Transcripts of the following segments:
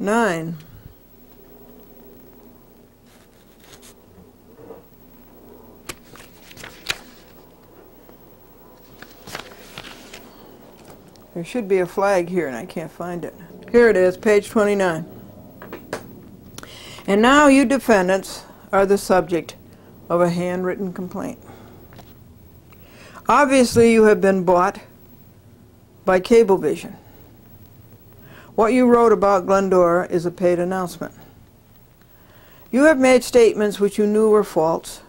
9. There should be a flag here and I can't find it. Here it is, page 29. And now you defendants are the subject of a handwritten complaint. Obviously you have been bought by Cablevision. What you wrote about Glendora is a paid announcement. You have made statements which you knew were false,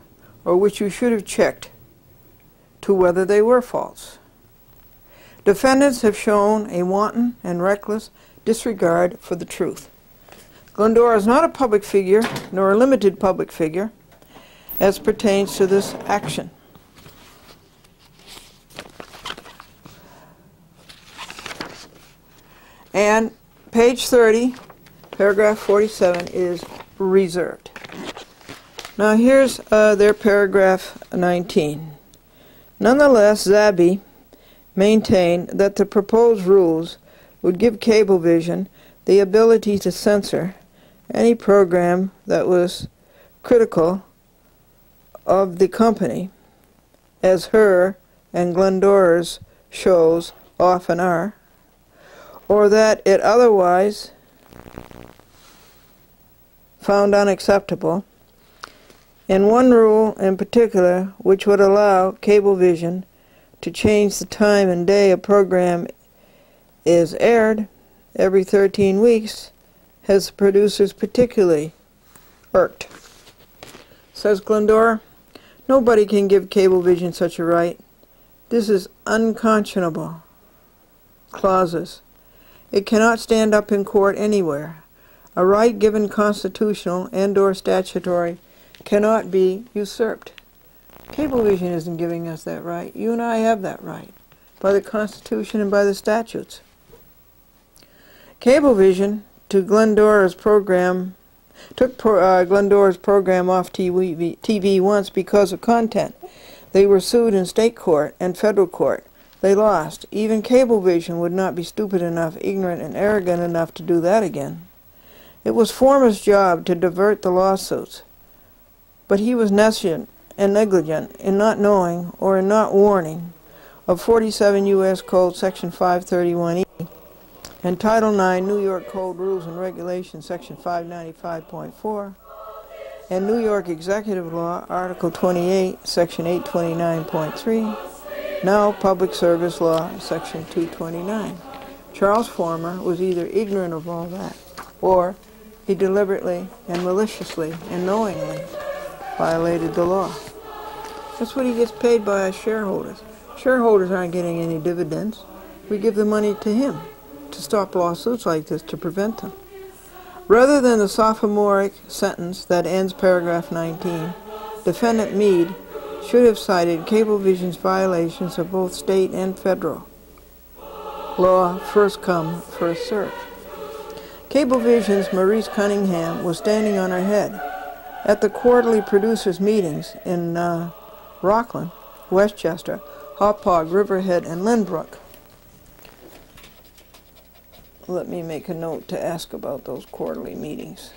or which you should have checked to whether they were false. Defendants have shown a wanton and reckless disregard for the truth. Glendora is not a public figure, nor a limited public figure, as pertains to this action. And page 30, paragraph 47 is reserved. Now here's their paragraph 19. Nonetheless, Zabi maintained that the proposed rules would give Cablevision the ability to censor any program that was critical of the company, as her and Glendora's shows often are, or that it otherwise found unacceptable, and one rule in particular which would allow Cablevision to change the time and day a program is aired every 13 weeks has the producers particularly irked. Says Glendora, nobody can give Cablevision such a right. This is unconscionable. Clauses. It cannot stand up in court anywhere. A right given constitutional and/or statutory cannot be usurped. Cablevision isn't giving us that right. You and I have that right by the Constitution and by the statutes. Cablevision took Glendora's program off TV once because of content. They were sued in state court and federal court. They lost. Even Cablevision would not be stupid enough, ignorant, and arrogant enough to do that again. It was Former's job to divert the lawsuits, but he was nescient and negligent in not knowing or in not warning of 47 U.S. Code Section 531E and Title IX New York Code Rules and Regulations Section 595.4 and New York Executive Law Article 28 Section 829.3, now Public Service Law Section 229. Charles Former was either ignorant of all that or he deliberately and maliciously and knowingly violated the law. That's what he gets paid by us shareholders. Shareholders aren't getting any dividends. We give the money to him to stop lawsuits like this, to prevent them. Rather than the sophomoric sentence that ends paragraph 19, Defendant Meade should have cited Cablevision's violations of both state and federal law, first come, first served. Cablevision's Maurice Cunningham was standing on her head at the quarterly producers' meetings in Rockland, Westchester, Hauppauge, Riverhead, and Lynbrook. Let me make a note to ask about those quarterly meetings.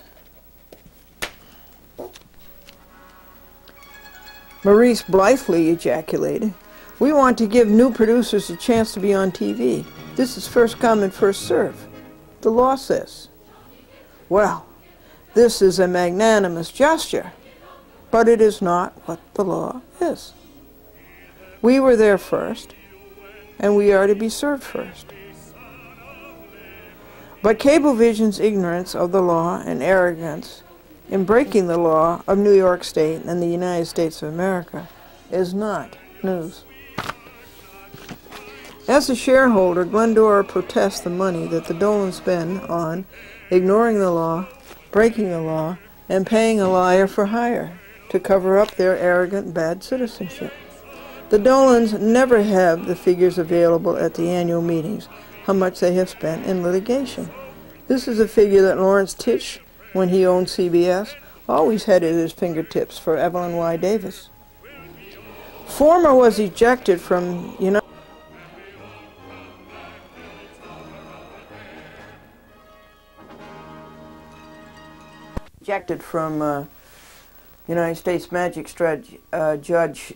Maurice blithely ejaculated, "We want to give new producers a chance to be on TV. This is first come and first serve. The law says." Well, this is a magnanimous gesture, but it is not what the law is. We were there first, and we are to be served first. But Cablevision's ignorance of the law and arrogance in breaking the law of New York State and the United States of America is not news. As a shareholder, Glendora protests the money that the Dolans spend on ignoring the law, breaking the law, and paying a liar for hire to cover up their arrogant bad citizenship. The Dolans never have the figures available at the annual meetings, how much they have spent in litigation. This is a figure that Lawrence Tisch, when he owned CBS, always had at his fingertips for Evelyn Y. Davis. Former was ejected from United ejected from United States Magic Judge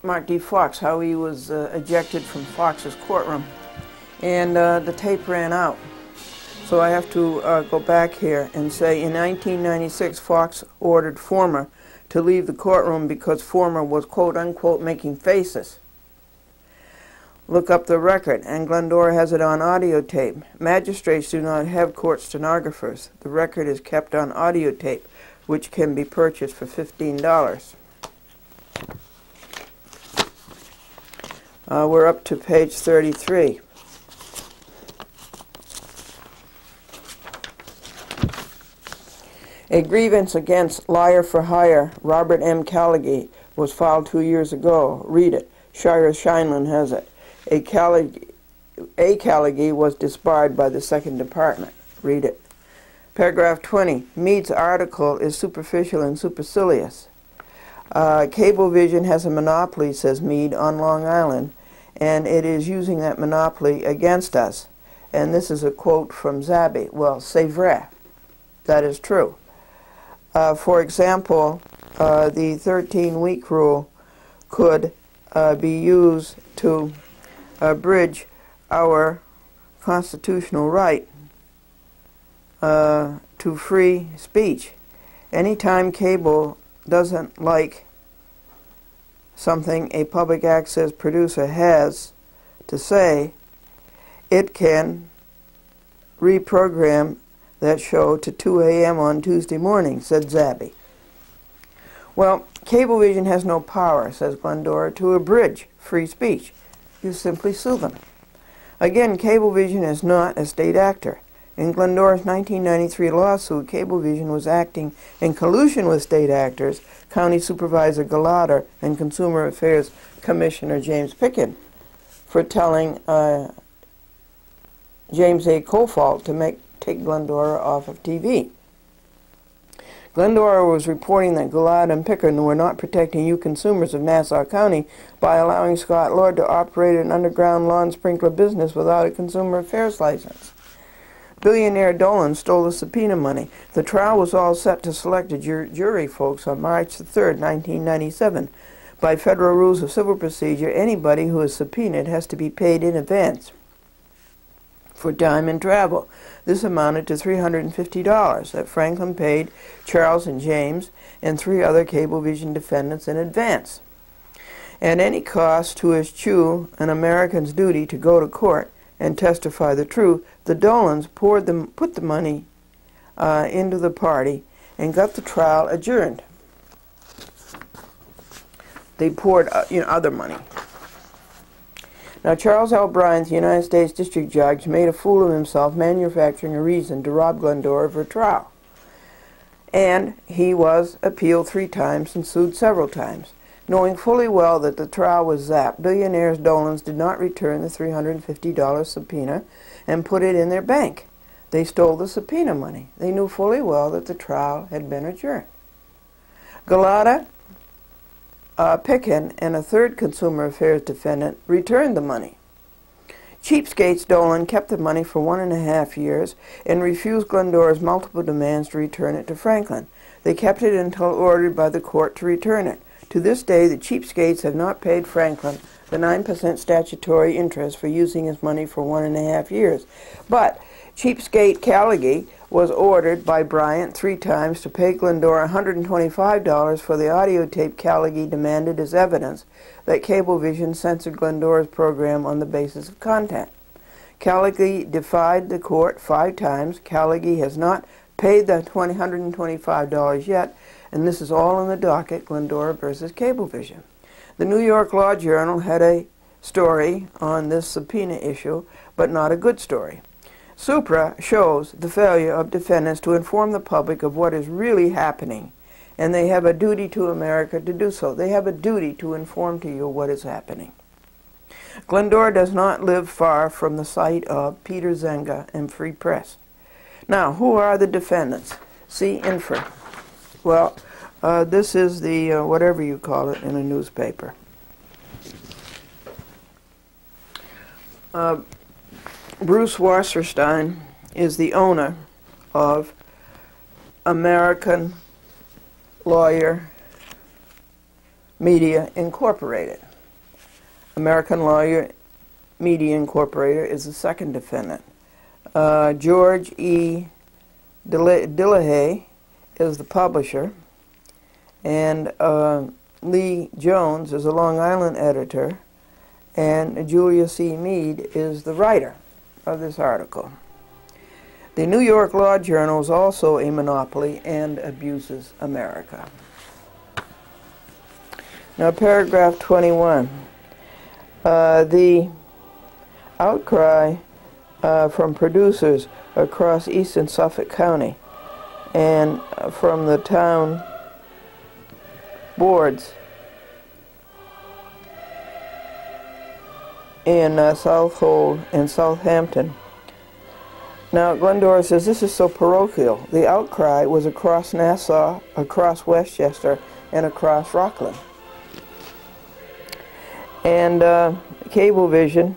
Mark D. Fox, how he was ejected from Fox's courtroom. And the tape ran out. So I have to go back here and say in 1996, Fox ordered Former to leave the courtroom because Former was quote-unquote making faces. Look up the record, and Glendora has it on audio tape. Magistrates do not have court stenographers. The record is kept on audio tape, which can be purchased for $15. We're up to page 33. A grievance against liar for hire, Robert M. Callaghy, was filed 2 years ago. Read it. Shira Scheinlin has it. A Callaghy was disbarred by the Second Department. Read it. Paragraph 20. Mead's article is superficial and supercilious. Cablevision has a monopoly, says Mead, on Long Island, and it is using that monopoly against us. And this is a quote from Zabby. Well, c'est vrai. That is true. For example, the 13-week rule could be used to abridge our constitutional right to free speech. Anytime cable doesn't like something a public access producer has to say, it can reprogram that show to 2 a.m. on Tuesday morning, said Zabby. Well, Cablevision has no power, says Glendora, to abridge free speech. You simply sue them. Again, Cablevision is not a state actor. In Glendora's 1993 lawsuit, Cablevision was acting in collusion with state actors, County Supervisor Glendora and Consumer Affairs Commissioner James Picken, for telling James A. Kofalt to take Glendora off of TV. Glendora was reporting that Gillard and Pickern were not protecting you consumers of Nassau County by allowing Scott Lord to operate an underground lawn sprinkler business without a consumer affairs license. Billionaire Dolan stole the subpoena money. The trial was all set to select a jury, folks, on March the 3rd, 1997. By federal rules of civil procedure, anybody who is subpoenaed has to be paid in advance for time and travel. This amounted to $350 that Franklin paid Charles and James and 3 other Cablevision defendants in advance. At any cost to eschew an American's duty to go to court and testify the truth, the Dolans put the money into the party and got the trial adjourned. They poured other money. Now, Charles L. Bryant, the United States District Judge, made a fool of himself manufacturing a reason to rob Glendora of her trial. And he was appealed 3 times and sued several times. Knowing fully well that the trial was zapped, billionaires Dolans did not return the $350 subpoena and put it in their bank. They stole the subpoena money. They knew fully well that the trial had been adjourned. Galata, Picken, and a 3rd consumer affairs defendant returned the money. Cheapskates Dolan kept the money for 1.5 years and refused Glendora's multiple demands to return it to Franklin. They kept it until ordered by the court to return it. To this day, the cheapskates have not paid Franklin the 9% statutory interest for using his money for 1.5 years. But cheapskate Callaghy was ordered by Bryant 3 times to pay Glendora $125 for the audio tape Callaghy demanded as evidence that Cablevision censored Glendora's program on the basis of content. Callaghy defied the court 5 times. Callaghy has not paid the $125 yet, and this is all in the docket, Glendora versus Cablevision. The New York Law Journal had a story on this subpoena issue, but not a good story. Supra shows the failure of defendants to inform the public of what is really happening, and they have a duty to America to do so. They have a duty to inform to you what is happening. Glendora does not live far from the site of Peter Zenga and Free Press. Now, who are the defendants? See info. Well, this is the whatever you call it in a newspaper. Bruce Wasserstein is the owner of American Lawyer Media Incorporated. American Lawyer Media Incorporated is the second defendant. George E. Dillahay is the publisher, and Lee Jones is a Long Island editor, and Julia C. Mead is the writer of this article. The New York Law Journal is also a monopoly and abuses America. Now, paragraph 21. The outcry from producers across eastern Suffolk County and from the town boards in Southold and Southampton. Now, Glendora says this is so parochial. The outcry was across Nassau, across Westchester, and across Rockland. And Cablevision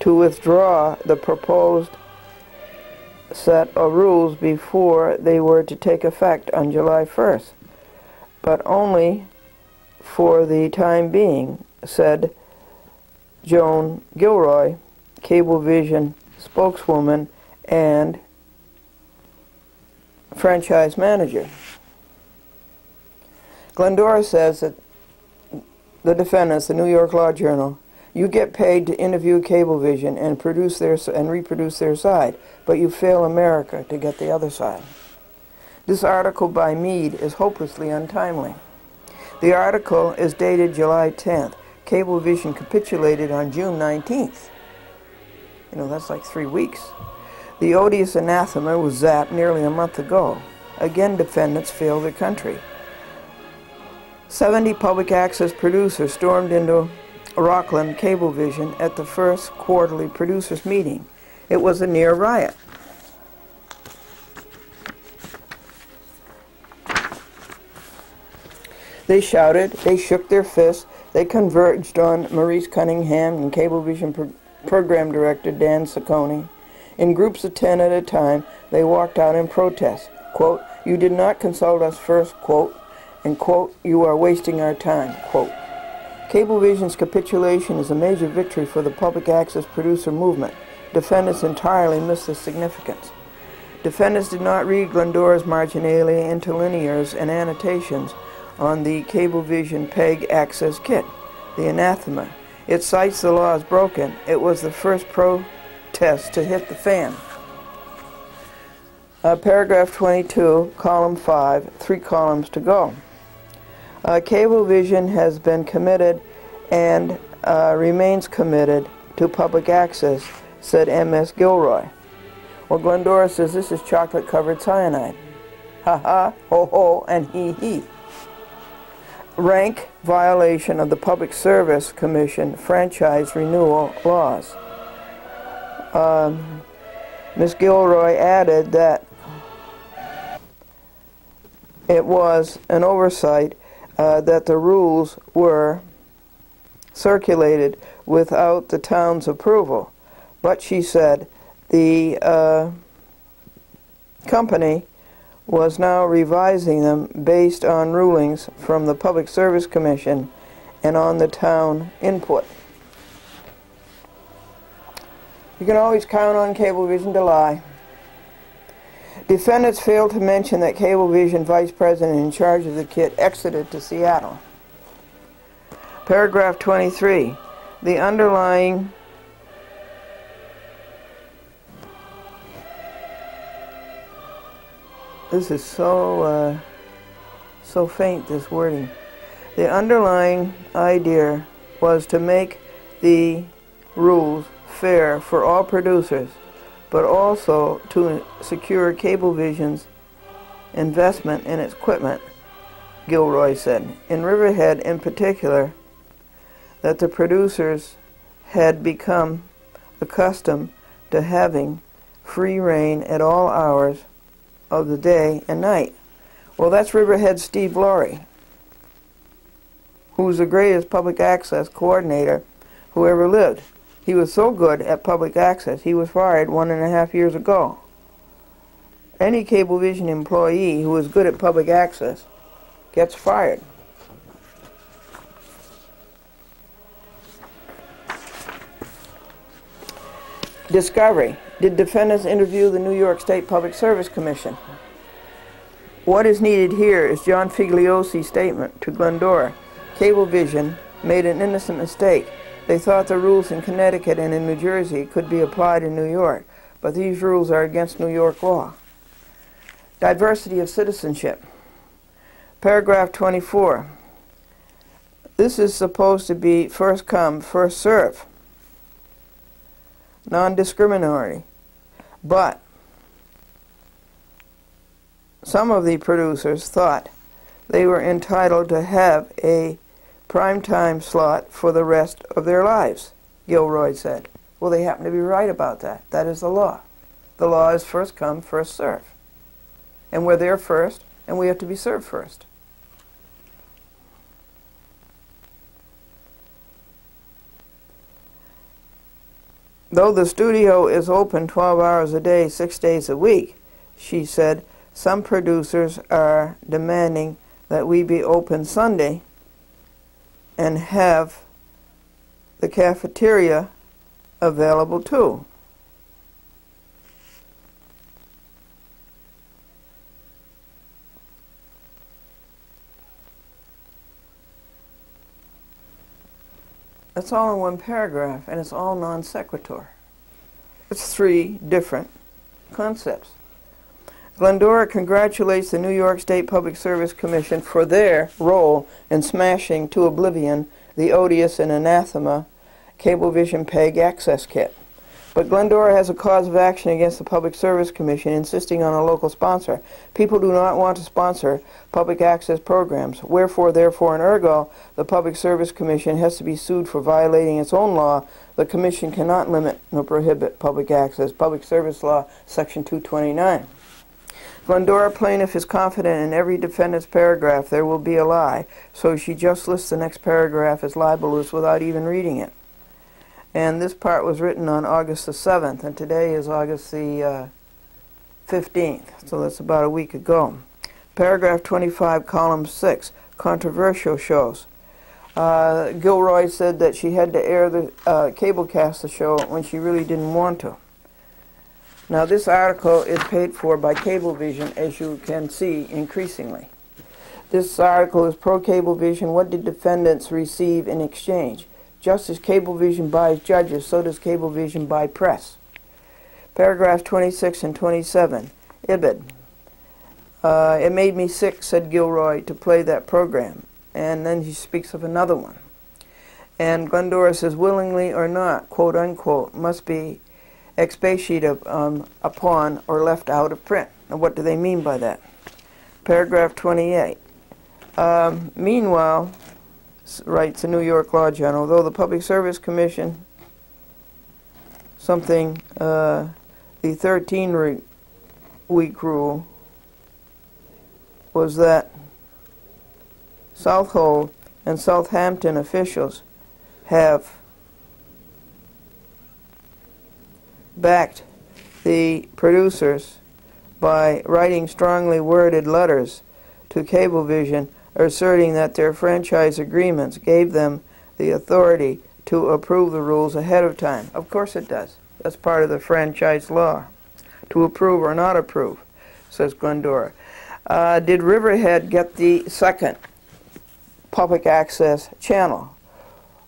to withdraw the proposed set of rules before they were to take effect on July 1st, but only for the time being, said Joan Gilroy, Cablevision spokeswoman and franchise manager. Glendora says that the defendants, the New York Law Journal, you get paid to interview Cablevision and reproduce their side, but you fail America to get the other side. This article by Mead is hopelessly untimely. The article is dated July 10th. Cablevision capitulated on June 19th. You know, that's like 3 weeks. The odious anathema was zapped nearly a month ago. Again, defendants failed their country. 70 public access producers stormed into Rockland Cablevision at the first quarterly producers meeting. It was a near riot. They shouted, they shook their fists, they converged on Maurice Cunningham and Cablevision program director Dan Saccone. In groups of 10 at a time, they walked out in protest. Quote, "You did not consult us first," quote, and quote, "You are wasting our time," quote. Cablevision's capitulation is a major victory for the public access producer movement. Defendants entirely missed the significance. Defendants did not read Glendora's marginalia, interlinears, and annotations on the Cablevision PEG access kit, the anathema. It cites the law as broken. It was the first protest to hit the fan. Paragraph 22, column 5, 3 columns to go. Cablevision has been committed and remains committed to public access, said M.S. Gilroy. Well, Glendora says this is chocolate-covered cyanide. Ha ha, ho ho, and he he. Rank violation of the Public Service Commission franchise renewal laws. Ms. Gilroy added that it was an oversight that the rules were circulated without the town's approval. But she said the company was now revising them based on rulings from the Public Service Commission and on the town input. You can always count on Cablevision to lie. Defendants failed to mention that Cablevision vice president in charge of the kit exited to Seattle. Paragraph 23. The underlying this is so faint, this wording. The underlying idea was to make the rules fair for all producers, but also to secure Cablevision's investment in its equipment, Gilroy said. In Riverhead in particular, that the producers had become accustomed to having free reign at all hours of the day and night. Well, that's Riverhead's Steve Laurie, who's the greatest public access coordinator who ever lived. He was so good at public access, he was fired 1.5 years ago. Any Cablevision employee who is good at public access gets fired. Discovery. Did defendants interview the New York State Public Service Commission? What is needed here is John Figliosi's statement to Glendora. Cablevision made an innocent mistake. They thought the rules in Connecticut and in New Jersey could be applied in New York, but these rules are against New York law. Diversity of citizenship. Paragraph 24. This is supposed to be first come, first serve. Non-discriminatory. But some of the producers thought they were entitled to have a primetime slot for the rest of their lives, Gilroy said. Well, they happen to be right about that. That is the law. The law is first come, first serve. And we're there first, and we have to be served first. Though the studio is open 12 hours a day, 6 days a week, she said, some producers are demanding that we be open Sunday and have the cafeteria available too. That's all in one paragraph, and it's all non sequitur. It's three different concepts. Glendora congratulates the New York State Public Service Commission for their role in smashing to oblivion the odious and anathema Cablevision PEG access kit. But Glendora has a cause of action against the Public Service Commission insisting on a local sponsor. People do not want to sponsor public access programs. Wherefore, therefore, and ergo, the Public Service Commission has to be sued for violating its own law. The Commission cannot limit nor prohibit public access. Public Service Law, Section 229. Glendora plaintiff is confident in every defendant's paragraph there will be a lie, so she just lists the next paragraph as libelous without even reading it. And this part was written on August the 7th, and today is August the 15th, so that's about a week ago. Paragraph 25, column 6, controversial shows. Gilroy said that she had to air the cablecast the show when she really didn't want to. Now this article is paid for by Cablevision, as you can see increasingly. This article is pro-Cablevision. What did defendants receive in exchange? Just as Cablevision buys judges, so does Cablevision buy press. Paragraphs 26 and 27. Ibid. It made me sick, said Gilroy, to play that program. And then he speaks of another one. And Glendora says, willingly or not, quote unquote, must be expatiated upon or left out of print. Now what do they mean by that? Paragraph 28. Meanwhile, writes the New York Law Journal, though the Public Service Commission, the 13-week rule was that Southold and Southampton officials have backed the producers by writing strongly worded letters to Cablevision asserting that their franchise agreements gave them the authority to approve the rules ahead of time. Of course it does. That's part of the franchise law. To approve or not approve, says Glendora. Did Riverhead get the second public access channel?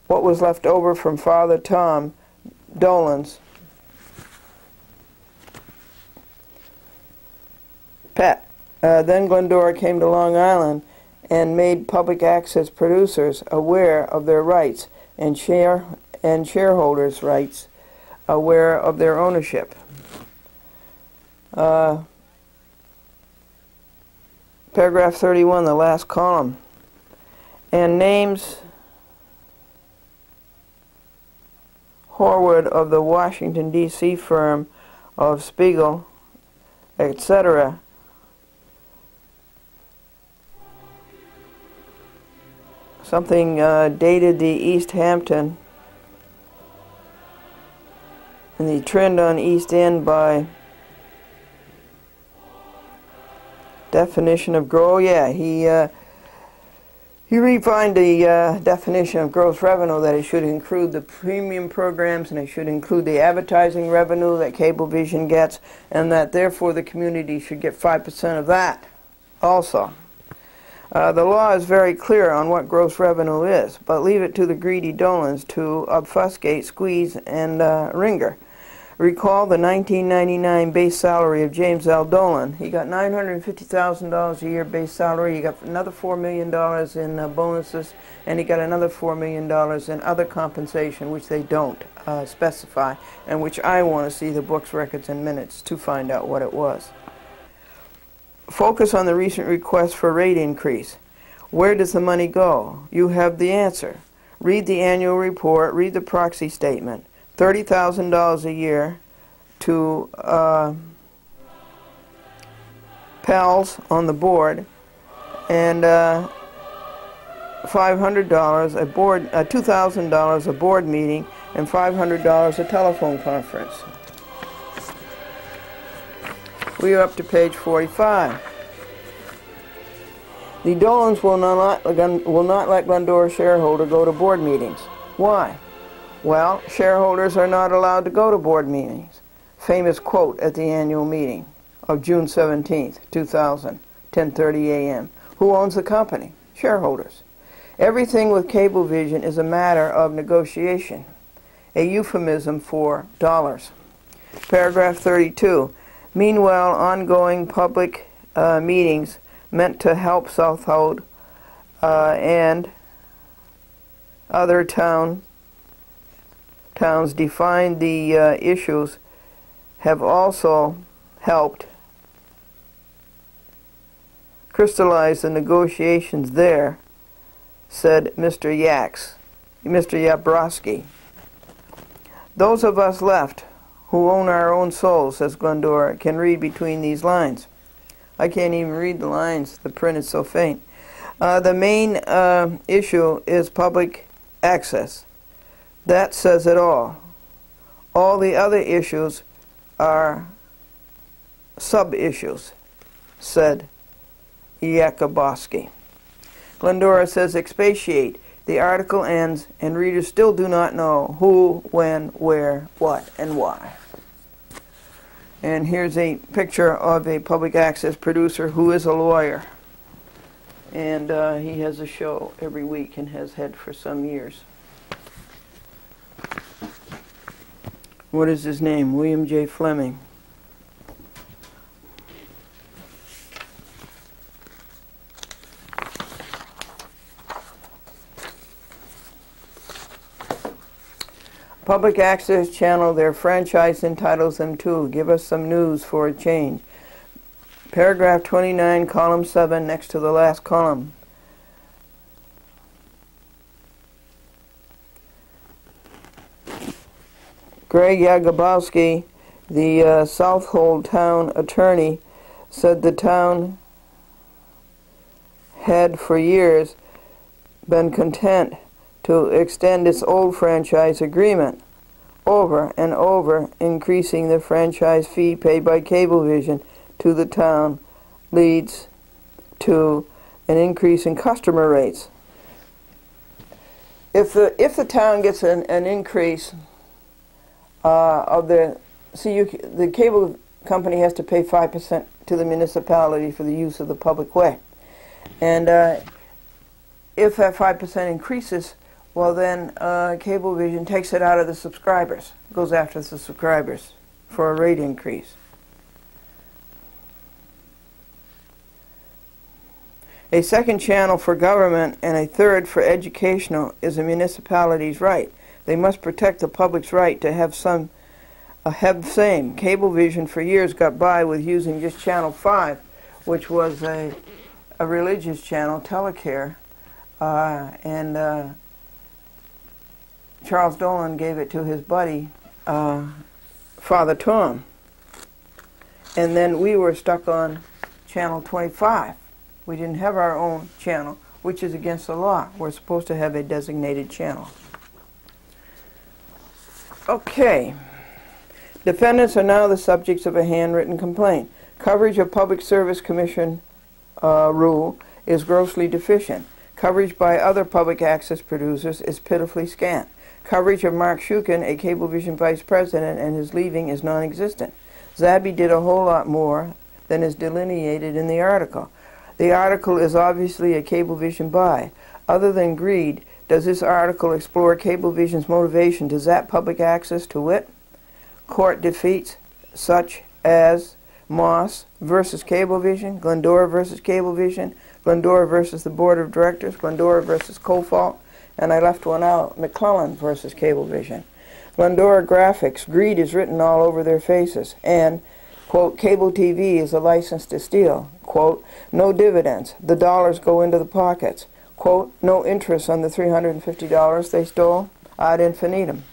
What was left over from Father Tom Dolan's pet? Then Glendora came to Long Island and made public access producers aware of their rights and shareholders' rights aware of their ownership. Paragraph 31, the last column. And names Horwood of the Washington, D.C. firm of Spiegel, etc., something dated the East Hampton and the trend on East End by Definition of grow. Yeah, he refined the definition of gross revenue, that it should include the premium programs and it should include the advertising revenue that Cablevision gets, and that therefore the community should get 5% of that also. The law is very clear on what gross revenue is, but leave it to the greedy Dolans to obfuscate, squeeze, and ringer. Recall the 1999 base salary of James L. Dolan. He got $950,000 a year base salary. He got another $4 million in bonuses, and he got another $4 million in other compensation, which they don't specify, and which I want to see the books, records, and minutes to find out what it was. Focus on the recent request for rate increase. Where does the money go? You have the answer. Read the annual report, read the proxy statement. $30,000 a year to pals on the board, and $500 a board, $2,000 a board meeting, and $500 a telephone conference. We are up to page 45. The Dolans will not let Glendora shareholder go to board meetings. Why? Well, shareholders are not allowed to go to board meetings. Famous quote at the annual meeting of June 17th, 2000, 10:30 a.m. Who owns the company? Shareholders. Everything with Cablevision is a matter of negotiation, a euphemism for dollars. Paragraph 32. Meanwhile, ongoing public meetings meant to help Southold and other towns define the issues have also helped crystallize the negotiations there, said Mr. Yabrowski. Those of us left who own our own souls, says Glendora, can read between these lines. I can't even read the lines. The print is so faint. The main issue is public access. That says it all. All the other issues are sub-issues, said Yakuboski. Glendora says expatiate. The article ends, and readers still do not know who, when, where, what, and why. And here's a picture of a public access producer who is a lawyer. And he has a show every week and has had for some years. What is his name? William J. Fleming. Public access channel, their franchise entitles them to. Give us some news for a change. Paragraph 29, column 7, next to the last column. Greg Yagubowski, the Southold town attorney, said the town had for years been content to extend its old franchise agreement over and over, increasing the franchise fee paid by Cablevision to the town leads to an increase in customer rates. If the town gets an increase of the cable company has to pay 5% to the municipality for the use of the public way, and if that 5% increases, well then Cablevision takes it out of the subscribers, goes after the subscribers for a rate increase. A second channel for government and a third for educational is a municipality's right. They must protect the public's right to have same. Cablevision for years got by with using just Channel 5, which was a religious channel, Telecare, and Charles Dolan gave it to his buddy, Father Tom. And then we were stuck on Channel 25. We didn't have our own channel, which is against the law. We're supposed to have a designated channel. Okay. Defendants are now the subjects of a handwritten complaint. Coverage of Public Service Commission rule is grossly deficient. Coverage by other public access producers is pitifully scant. Coverage of Mark Shukin, a Cablevision vice president, and his leaving is non-existent. Zabby did a whole lot more than is delineated in the article. The article is obviously a Cablevision buy. Other than greed, does this article explore Cablevision's motivation to zap public access, to wit? Court defeats such as Moss versus Cablevision, Glendora versus Cablevision, Glendora versus the Board of Directors, Glendora versus Cofault, and I left one out, McClellan versus Cablevision. Glendora Graphics, greed is written all over their faces, and, quote, cable TV is a license to steal, quote, no dividends, the dollars go into the pockets, quote, no interest on the $350 they stole, ad infinitum.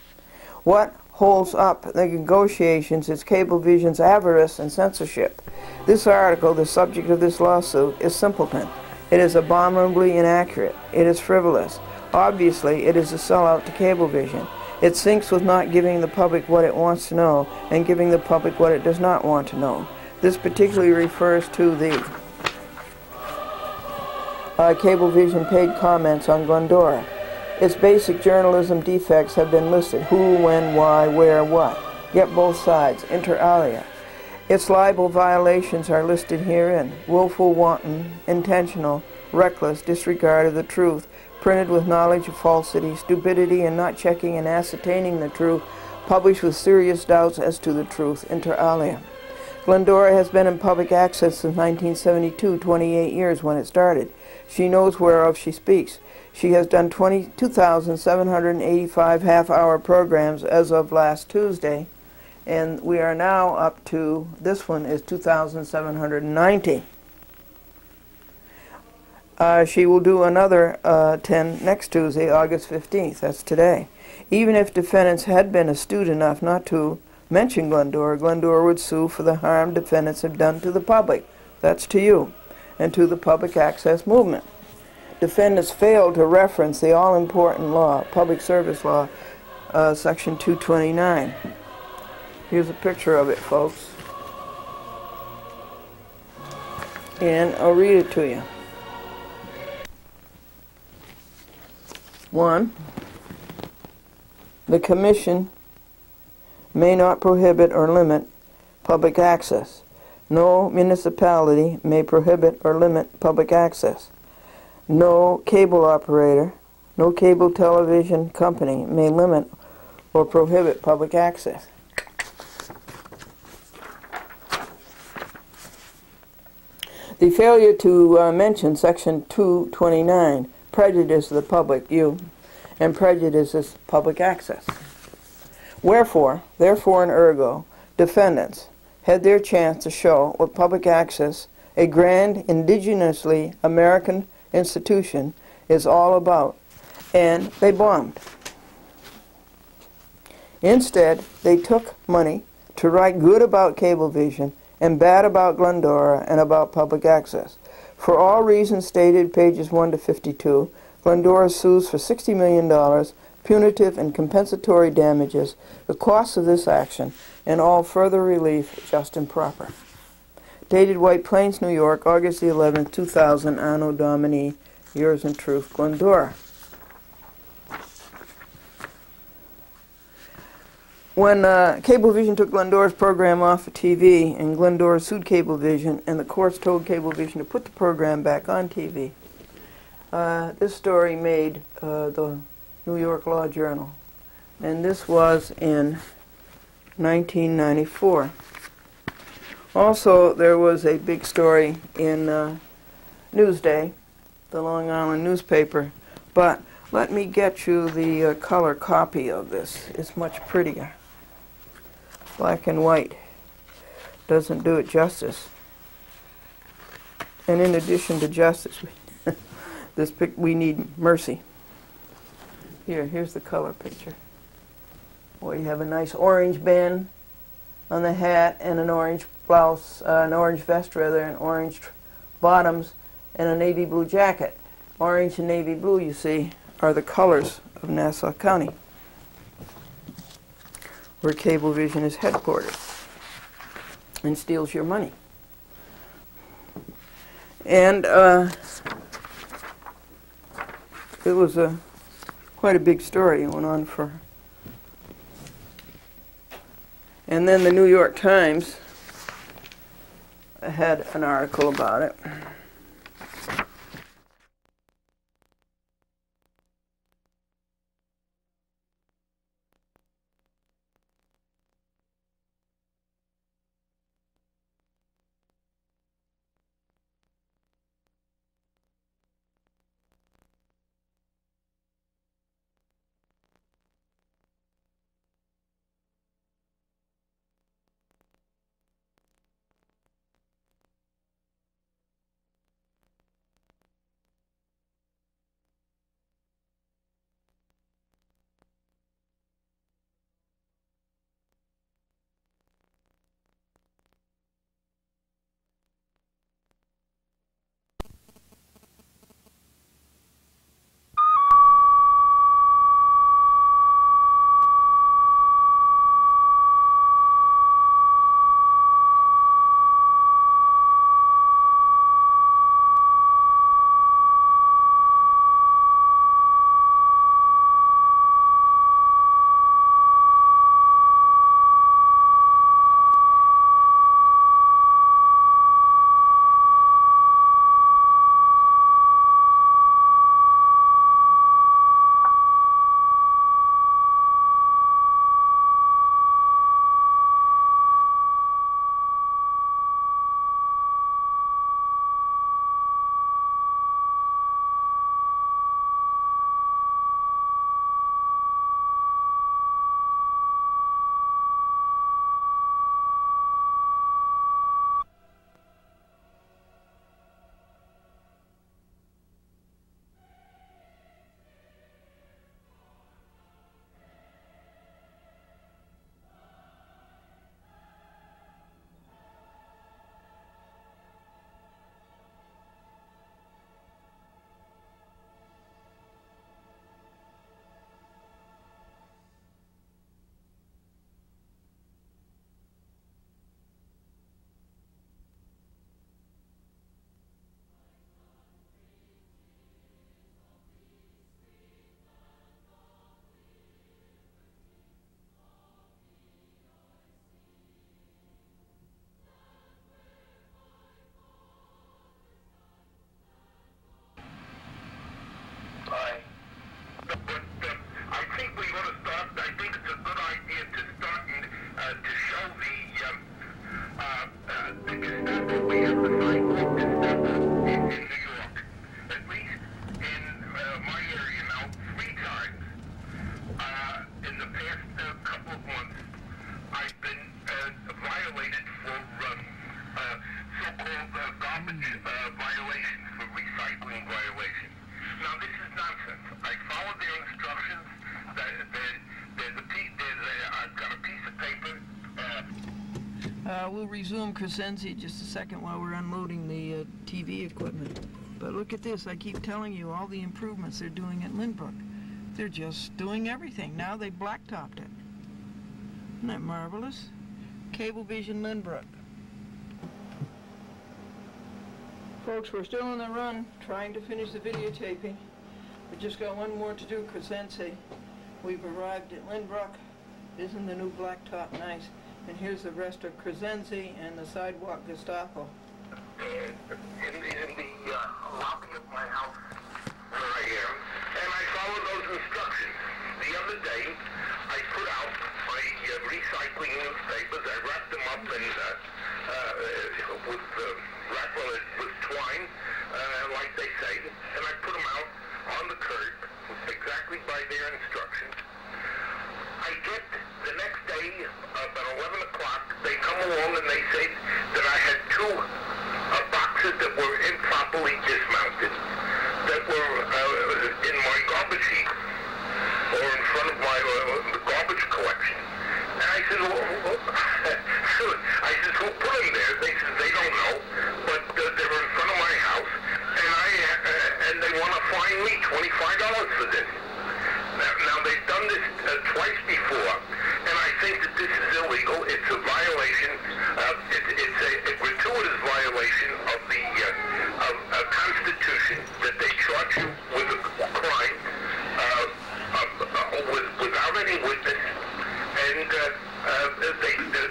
What holds up the negotiations is Cablevision's avarice and censorship. This article, the subject of this lawsuit, is simpleton. It is abominably inaccurate. It is frivolous. Obviously, it is a sellout to Cablevision. It sinks with not giving the public what it wants to know and giving the public what it does not want to know. This particularly refers to the Cablevision paid comments on Glendora. Its basic journalism defects have been listed: who, when, why, where, what. Get both sides, inter alia. Its libel violations are listed herein: willful, wanton, intentional, reckless disregard of the truth, printed with knowledge of falsity, stupidity in not checking and ascertaining the truth, published with serious doubts as to the truth, inter alia. Glendora has been in public access since 1972, 28 years when it started. She knows whereof she speaks. She has done 22,785 half-hour programs as of last Tuesday, and we are now up to, this one is 2,790. She will do another 10 next Tuesday, August 15th. That's today. Even if defendants had been astute enough not to mention Glendora, Glendora would sue for the harm defendants have done to the public. That's to you, and to the public access movement. Defendants failed to reference the all-important law, Public Service Law, Section 229. Here's a picture of it, folks. And I'll read it to you. 1. The Commission may not prohibit or limit public access. No municipality may prohibit or limit public access. No cable operator, no cable television company may limit or prohibit public access. The failure to mention Section 229 prejudices the public, you, and prejudices public access. Wherefore, therefore and ergo, defendants had their chance to show what public access, a grand indigenously American institution, is all about, and they bombed. Instead, they took money to write good about Cablevision and bad about Glendora and about public access. For all reasons stated, pages 1 to 52, Glendora sues for $60 million, punitive and compensatory damages, the costs of this action, and all further relief just and proper. Dated White Plains, New York, August the 11th, 2000, Anno Domini, yours in truth, Glendora. When Cablevision took Glendora's program off of TV, and Glendora sued Cablevision, and the courts told Cablevision to put the program back on TV, this story made the New York Law Journal, and this was in 1994. Also, there was a big story in Newsday, the Long Island newspaper, but let me get you the color copy of this. It's much prettier. Black and white doesn't do it justice. And in addition to justice, we need mercy. Here's the color picture. Boy, you have a nice orange band on the hat and an orange blouse, an orange vest rather, and orange bottoms, and a navy blue jacket. Orange and navy blue, you see, are the colors of Nassau County, where Cablevision is headquartered and steals your money. And it was quite a big story. It went on for... And then the New York Times had an article about it. We'll resume Crescenzi just a second while we're unloading the TV equipment. But look at this. I keep telling you all the improvements they're doing at Lynbrook. They're just doing everything. Now they blacktopped it. Isn't that marvelous? Cablevision Lynbrook. Folks, we're still on the run, trying to finish the videotaping. We just got one more to do, Crescenzi. We've arrived at Lynbrook. Isn't the new blacktop nice? And here's the rest of Crescenzi and the sidewalk Gestapo. In the lobby of my house where I am, and I follow those instructions. The other day, I put out my recycling newspapers. I wrapped them up in with twine, like they say, and I put them out on the curb, exactly by their instructions. I get the next day, about 11 o'clock, they come along and they say that I had two boxes that were improperly dismounted, that were in my garbage heap, or in front of my garbage collection. And I said, who put them there? They said, they don't know, but they were in front of my house, and they want to fine me $25 for this. Now they've done this twice before, and I think that this is illegal. It's a violation. It's a gratuitous violation of the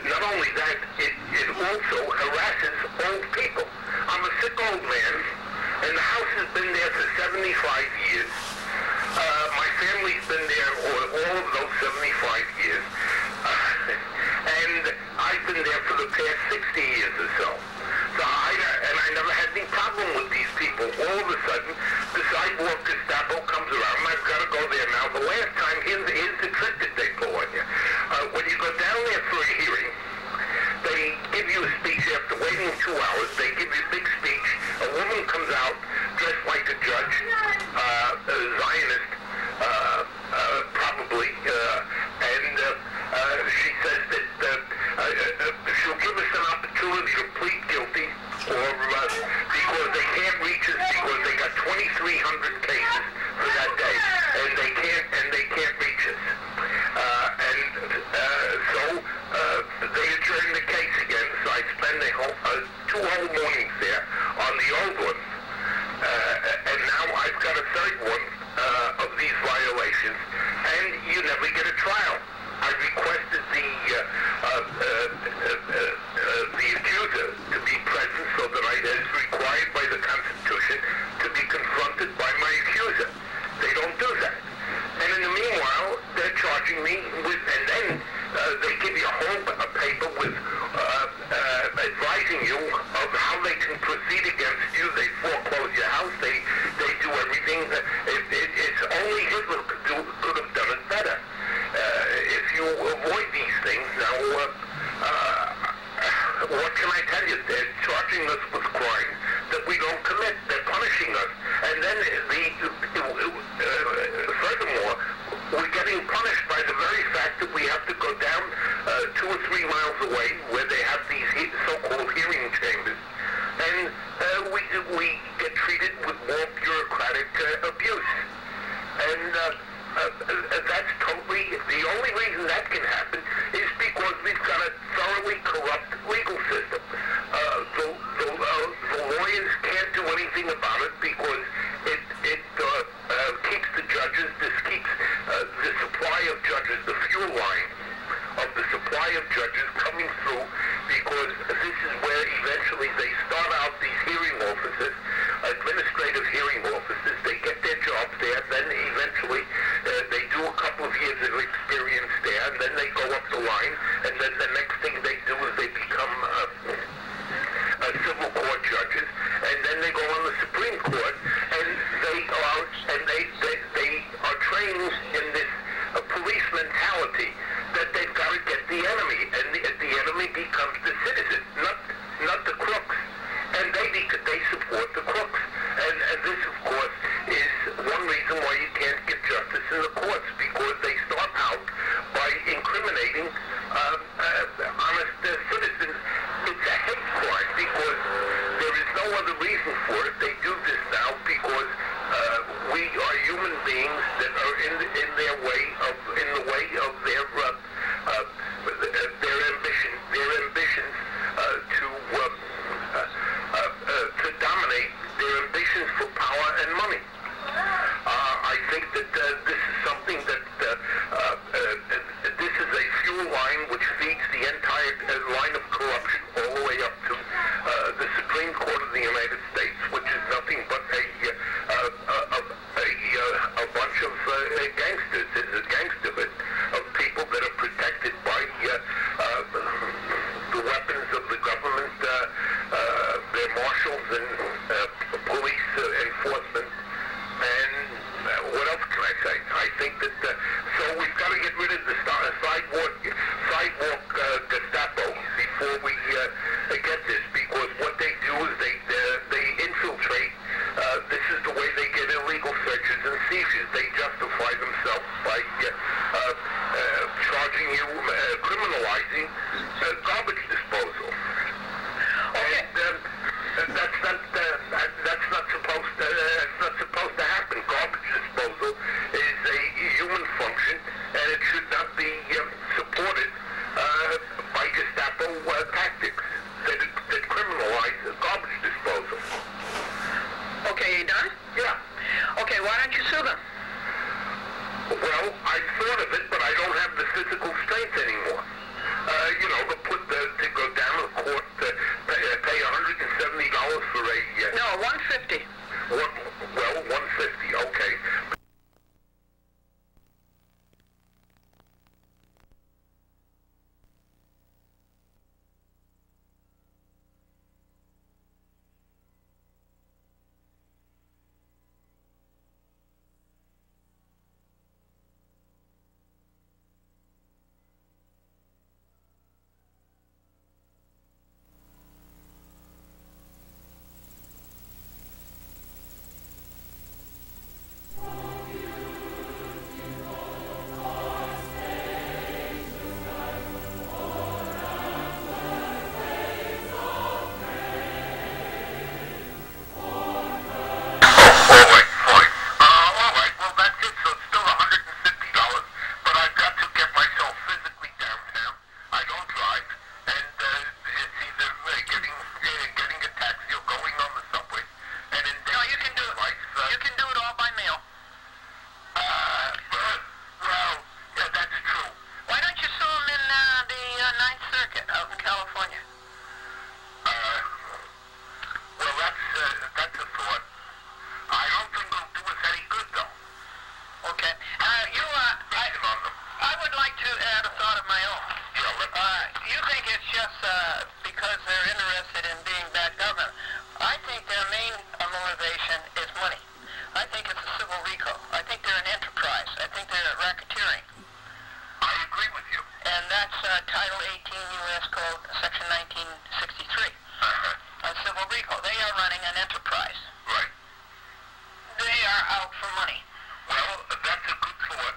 not only that, it also harasses old people. I'm a sick old man, and the house has been there for 75 years. My family's been there all of those 75 years. And I've been there for the past 60 years or so. I never had any problem with these people. All of a sudden, the sidewalk Gestapo comes around, and I've got to go there now. The last time, here's the trick that they pull on you. When you go down there for a hearing, they give you a speech after waiting 2 hours. They give you a big speech. A woman comes out dressed like a judge, a Zionist, probably, and she says that she'll give us an opportunity to plead guilty, or because they can't reach us because they got 2,300 cases for that day, and they can't reach us. So they adjourn the case again. So I spend 2 whole mornings there on the old one, and now I've got a third one of these violations, and you never get a trial. I requested the accuser to be present so that as required by the Constitution, to be confronted by my accuser. They don't do that. And in the meanwhile, they're charging me with, and then they give you a whole paper with advising you of how they can proceed against you. They foreclose your house. They do everything. It's only Hitler could have done it better. If you avoid these things, now, what can I tell you? They're charging us with crime that we don't commit. They're punishing us. And then, furthermore, we're getting punished by the very fact that we have to go down 2 or 3 miles away where they have these so-called hearing chambers. And we get treated with more bureaucratic abuse. And that's totally, the only reason that can happen is because we've got a thoroughly corrupt legal system. The lawyers can't do anything about it because it keeps the judges, this keeps the supply of judges, the fuel line of the supply of judges coming through, because this is where eventually they start out, these hearing officers, administrative hearing officers, they get their jobs there, then eventually they do a couple of years of experience there, and then they go up the line, and then the next thing they do is they become civil court judges, and then they go on the Supreme Court, and they are trained in this police mentality that they've got to get the enemy, and the enemy becomes the citizen, not the crooks, and they support the crooks, and this of course is one reason why you can't get justice in the courts, because they start out by incriminating honest citizens. It's a hate crime because there is no other reason for it. They do this now because we are human beings that are in the way of their ambitions to dominate, their ambitions for power and money. I think that this is something that this is a fuel line which feeds the entire line of corruption all the way up to the Supreme Court of the United States, which is nothing but a bunch of gangsters. It's a gangsterhood of people that are protected by the weapons of the government, their marshals and police enforcement. And what else can I say? I think that so we've got to get rid of the sidewalk Gestapo before we get this, because what they do is they infiltrate Ninth Circuit out in California? Well, that's a thought. I don't think it'll do us any good, though. Okay. I would like to add a thought of my own. You think it's just because they're interested in being bad government. I think their main motivation is money. I think it's a civil RICO. I think they're an enterprise. I think they're racketeering. I agree with you. And that's Title 18 U.S. Code, Section 1963. Civil RICO. They are running an enterprise. Right. They are out for money. Well, that's a good thought.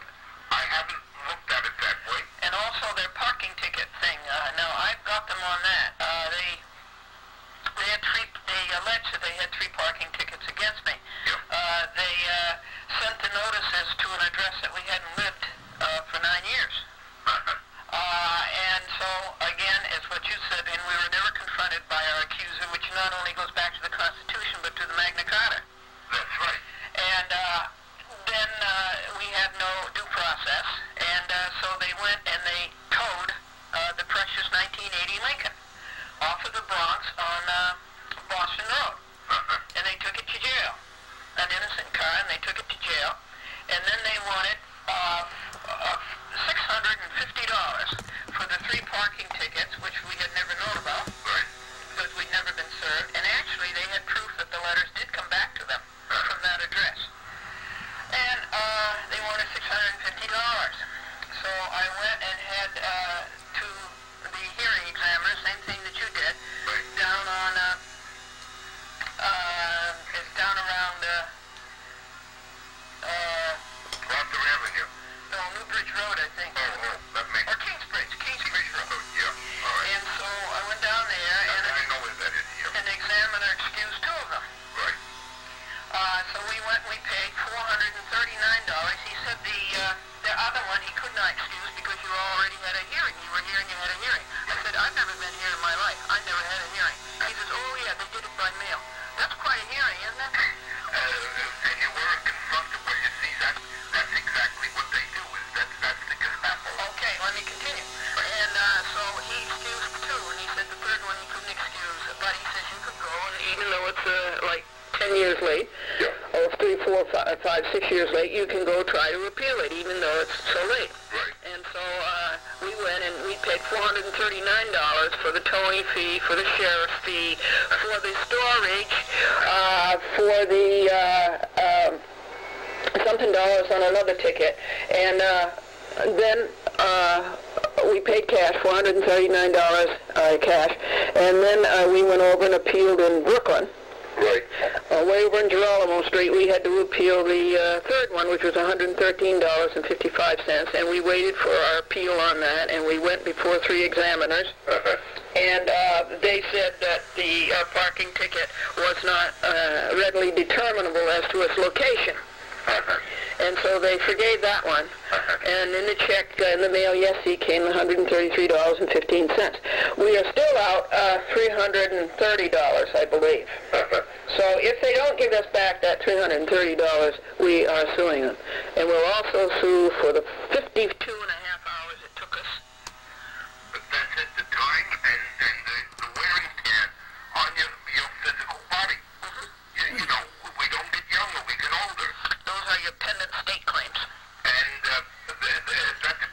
I haven't looked at it that way. And also their parking ticket thing. Now, I've got them on that. They alleged that they had 3 parking tickets against me. Yeah. They sent the notices to an address that we hadn't lived for 9 years. And so, again, as what you said, and we were never confronted by our accuser, which not only goes back to the Constitution, but to the Magna Carta. That's right. And then we had no due process, and so they went and they towed the precious 1980 Lincoln off of the Bronx on Boston Road. And they took it to jail. An innocent car, and they took it to jail. And then they wanted $650 for the 3 parking tickets, which we had never known about, because we'd never been served. And actually, they had proof that the letters did come back to them from that address. And they wanted $650. So I went and had to the hearing examiner, same thing that you did, down on, it's down around, Gloucester Avenue. no, New Bridge Road, I think. That makes Or Kingsbridge Road. Yeah, all right. And so I went down there, and I know where that is, yeah. an examiner excused 2 of them. Right. So we went and we paid $439. He said the other one he could not excuse because you already had a hearing. You were here and you had a hearing. I said, I've never been here in my life. I never had a hearing. He says, oh yeah, they did it by mail. That's quite a hearing, isn't it? And you weren't confronted. Well, you see, that's exactly what they do. That's the Gestapo. Okay, let me continue. And so he excused 2, and he said the 3rd one he couldn't excuse. But he says you could go, and even though it's like 10 years late, or 3, 4, 5, 6 years late, you can go try to appeal it, even though it's so late. Right. And so we went and we paid $439 for the towing fee, for the sheriff's fee, for the storage, for the something dollars on another ticket, and then we paid cash, $439 cash, and then we went over and appealed in Brooklyn. Right. Way over in Girolamo Street, we had to appeal the 3rd one, which was $113.55, and we waited for our appeal on that, and we went before 3 examiners, and they said that the parking ticket was not readily determinable as to its location. And so they forgave that one. And in the check in the mail, yes, he came $133.15. We are still out $330, I believe. So if they don't give us back that $330, we are suing them. And we'll also sue for the 52.5 hours it took us. But that's at the time and the wear and tear on your physical body. You know, we don't get younger, we get older. Those are your pendant state claims. And that's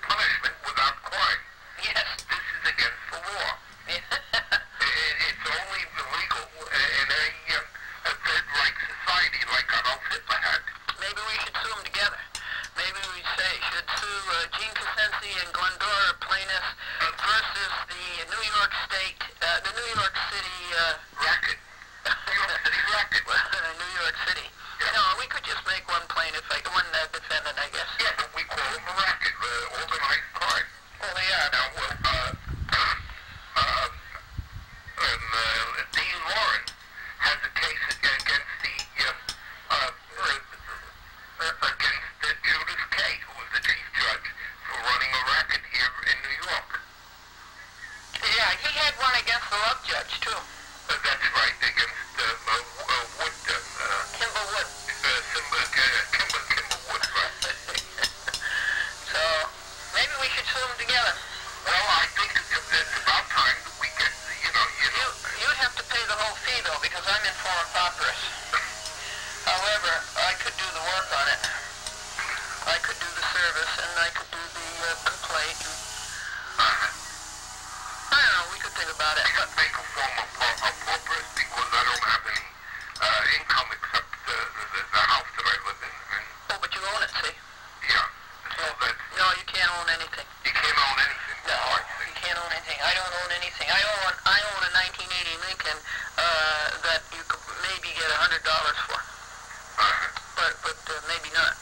punishment without crime. Yes. This is against the law. It's only illegal in a Third Reich society like Adolf Hitler had. Maybe we should sue them together. Maybe we should sue Gene Cosensi and Glendora plaintiffs versus the New York State, the New York City Racket. New York City racket. New York City. No, we could just make one plaintiff, like one defendant, I guess. Yeah, but we call them a racket, organized crime. Well, they are. Now, Dean Warren has a case against Judas Kay, who was the chief judge, for running a racket here in New York. Yeah, he had one against the love judge, too. That's right, against Wood. Kimball Wood. Kimball Wood, right. So, maybe we should sue them together. Well, I think something about it. I can't make a form of pauperous because I don't have any income except the house that I live in. Oh, but you own it, see? Yeah. So that's... No, you can't own anything. You can't own anything. No, I see. you can't own anything. I don't own anything. I own a 1980 Lincoln that you could maybe get $100 for. But maybe not.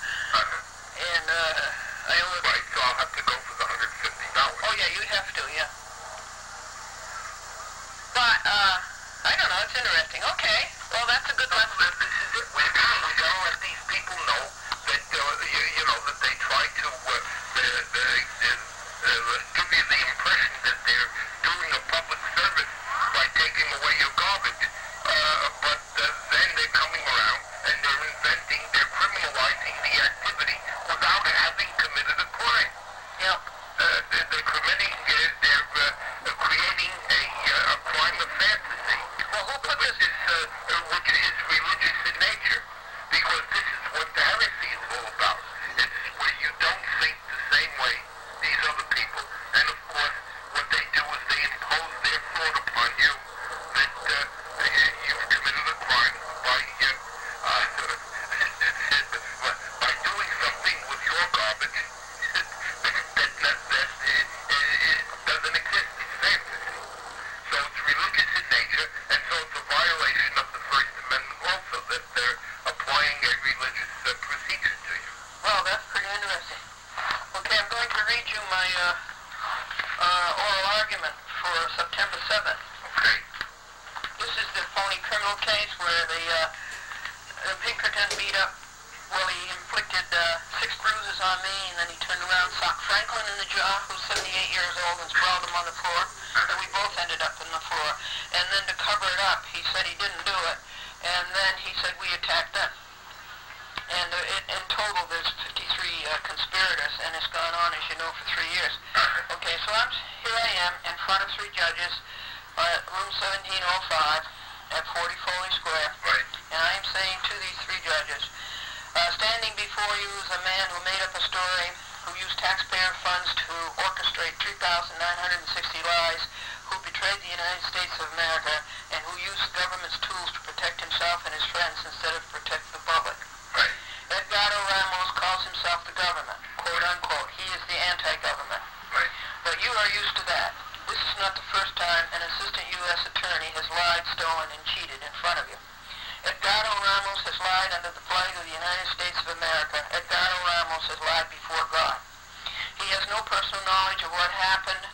And I own it. Right, so I'll have to go for the $150. Oh, yeah, you'd have to, yeah. But, I don't know, it's interesting. Okay, well, that's a good lesson. This is it. We gotta let these people know that, you know, that they try to give you the impression that they're doing a public service by taking away your garbage. But then they're coming around and they're criminalizing the activity without having committed a crime. Yep. They're creating a crime of fantasy, Well, who put this? which is religious in nature, because this is what the heresy is all about. It's where you don't think the same way these other people, and of course, what they do is they impose their thought upon you that you've committed a crime by doing something with your garbage that doesn't exist. It's fantasy. So it's religious in nature, and so it's a violation of the First Amendment also that they're applying a religious procedure to you. Well, that's pretty interesting. Okay, I'm going to read you my oral argument for September 7th. Okay? This is the phony criminal case where the Pinkerton beat up, well, he inflicted 6 bruises on me, and then he turned around, socked Franklin in the jaw, who's 78 years old, and sprawled him on the floor, and we both ended up on the floor. And then to cover it up, he said he didn't do it, and then he said we attacked them. And in total, there's 53 conspirators, and it's gone on, as you know, for 3 years. Okay, so here I am in front of 3 judges at room 1705 at 40 Foley Square. Right. And I am saying to these 3 judges, standing before you is a man who made up a story, who used taxpayer funds to orchestrate 3,960 lies, who betrayed the United States of America, and who used government's tools to protect himself and his friends instead of protect the public. Right. Edgardo Ramos calls himself the government, quote unquote. He is the anti-government. Right. But you are used to that. This is not the first time an assistant U.S. attorney has lied, stolen, and cheated in front of you. Edgardo Ramos has lied under the flag of the United States of America. Edgardo Ramos has lied before God. He has no personal knowledge of what happened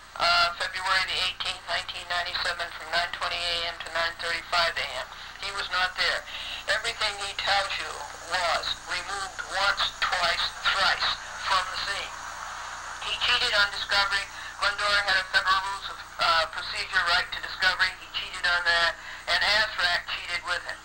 February the 18th, 1997 from 9:20 a.m. to 9:35 a.m. He was not there. Everything he tells you was removed once, twice, thrice from the scene. He cheated on discovery. Glendora had a federal rules of procedure right to discovery. He cheated on that, and ASRAC cheated with it.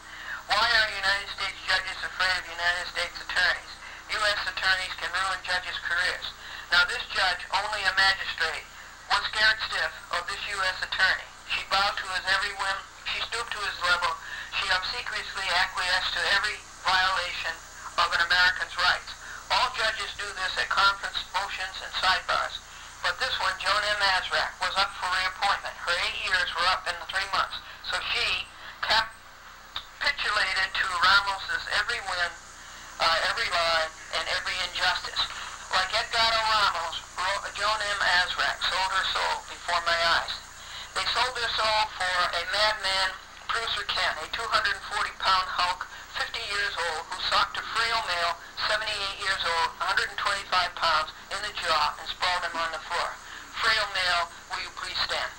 Why are United States judges afraid of United States attorneys? U.S. attorneys can ruin judges' careers. Now this judge, only a magistrate, was scared stiff of this U.S. attorney. She bowed to his every whim. She stooped to his level. She obsequiously acquiesced to every violation of an American's rights. All judges do this at conference motions and sidebars. But this one, Joan M. Azrak, was up for reappointment. Her 8 years were up in the 3 months. So she capitulated to Ramos's every whim, every lie, and every injustice. Like Edgardo Ramos, Joan M. Azrak sold her soul before my eyes. They sold their soul for a madman, Bruiser Ken, a 240-pound hulk, 50 years old, who socked a frail male, 78 years old, 125 pounds, in the jaw and sprawled him on the floor. Frail male, will you please stand?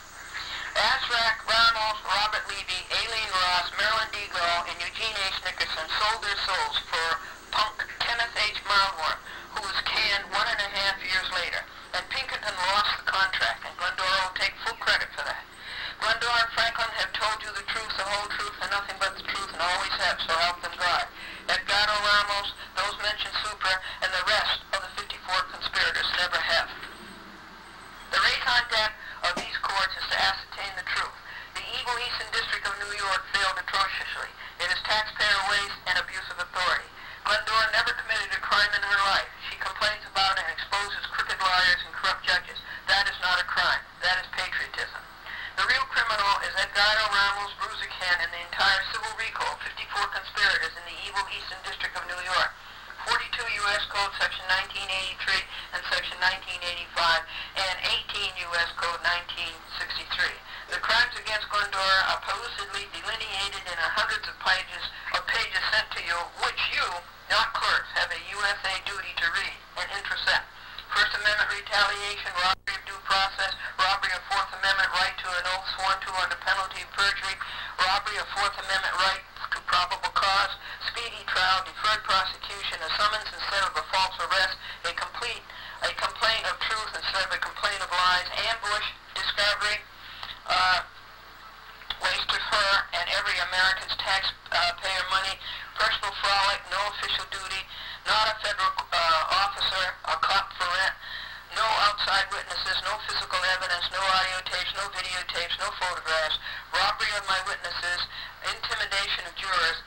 Azrak, Ramos, Robert Levy, Aileen Ross, Marilyn Deagle, and Eugene H. Nickerson sold their souls for punk Kenneth H. Mildworm, who was canned 1.5 years later. And Pinkerton lost the contract, and Glendora will take full credit for that. Glendora and Franklin have told you the truth, the whole truth, and nothing but the truth, and always have, so help them God. Edgardo Ramos, those mentioned Supra, and the rest of the 54 conspirators never have. The raison d'etre of these courts is to ascertain the truth. The evil Eastern District of New York failed atrociously. It is taxpayer waste and abuse of authority. Glendora never committed a crime in her life. She complains about and exposes crooked liars and corrupt judges. That is not a crime. That is patriotism. The real is Edgardo Ramos, Bruzacan, and the entire civil recall, 54 conspirators in the evil Eastern District of New York. 42 U.S. Code Section 1983 and Section 1985, and 18 U.S. Code 1963. The crimes against Glendora are possedly delineated in hundreds of pages sent to you, which you, not clerks, have a USA duty to read and intercept. First Amendment retaliation, robbery of due process, robbery of Fourth Amendment right to an oath sworn to under penalty of perjury, robbery of Fourth Amendment right to probable cause, speedy trial, deferred prosecution, a summons instead of a false arrest, a complaint of truth instead of a complaint of lies, ambush, discovery, waste of her and every American's taxpayer money, personal frolic, no official duty, not a federal officer, a cop for rent, no outside witnesses, no physical evidence, no audio tapes, no videotapes, no photographs, robbery of my witnesses, intimidation of jurors,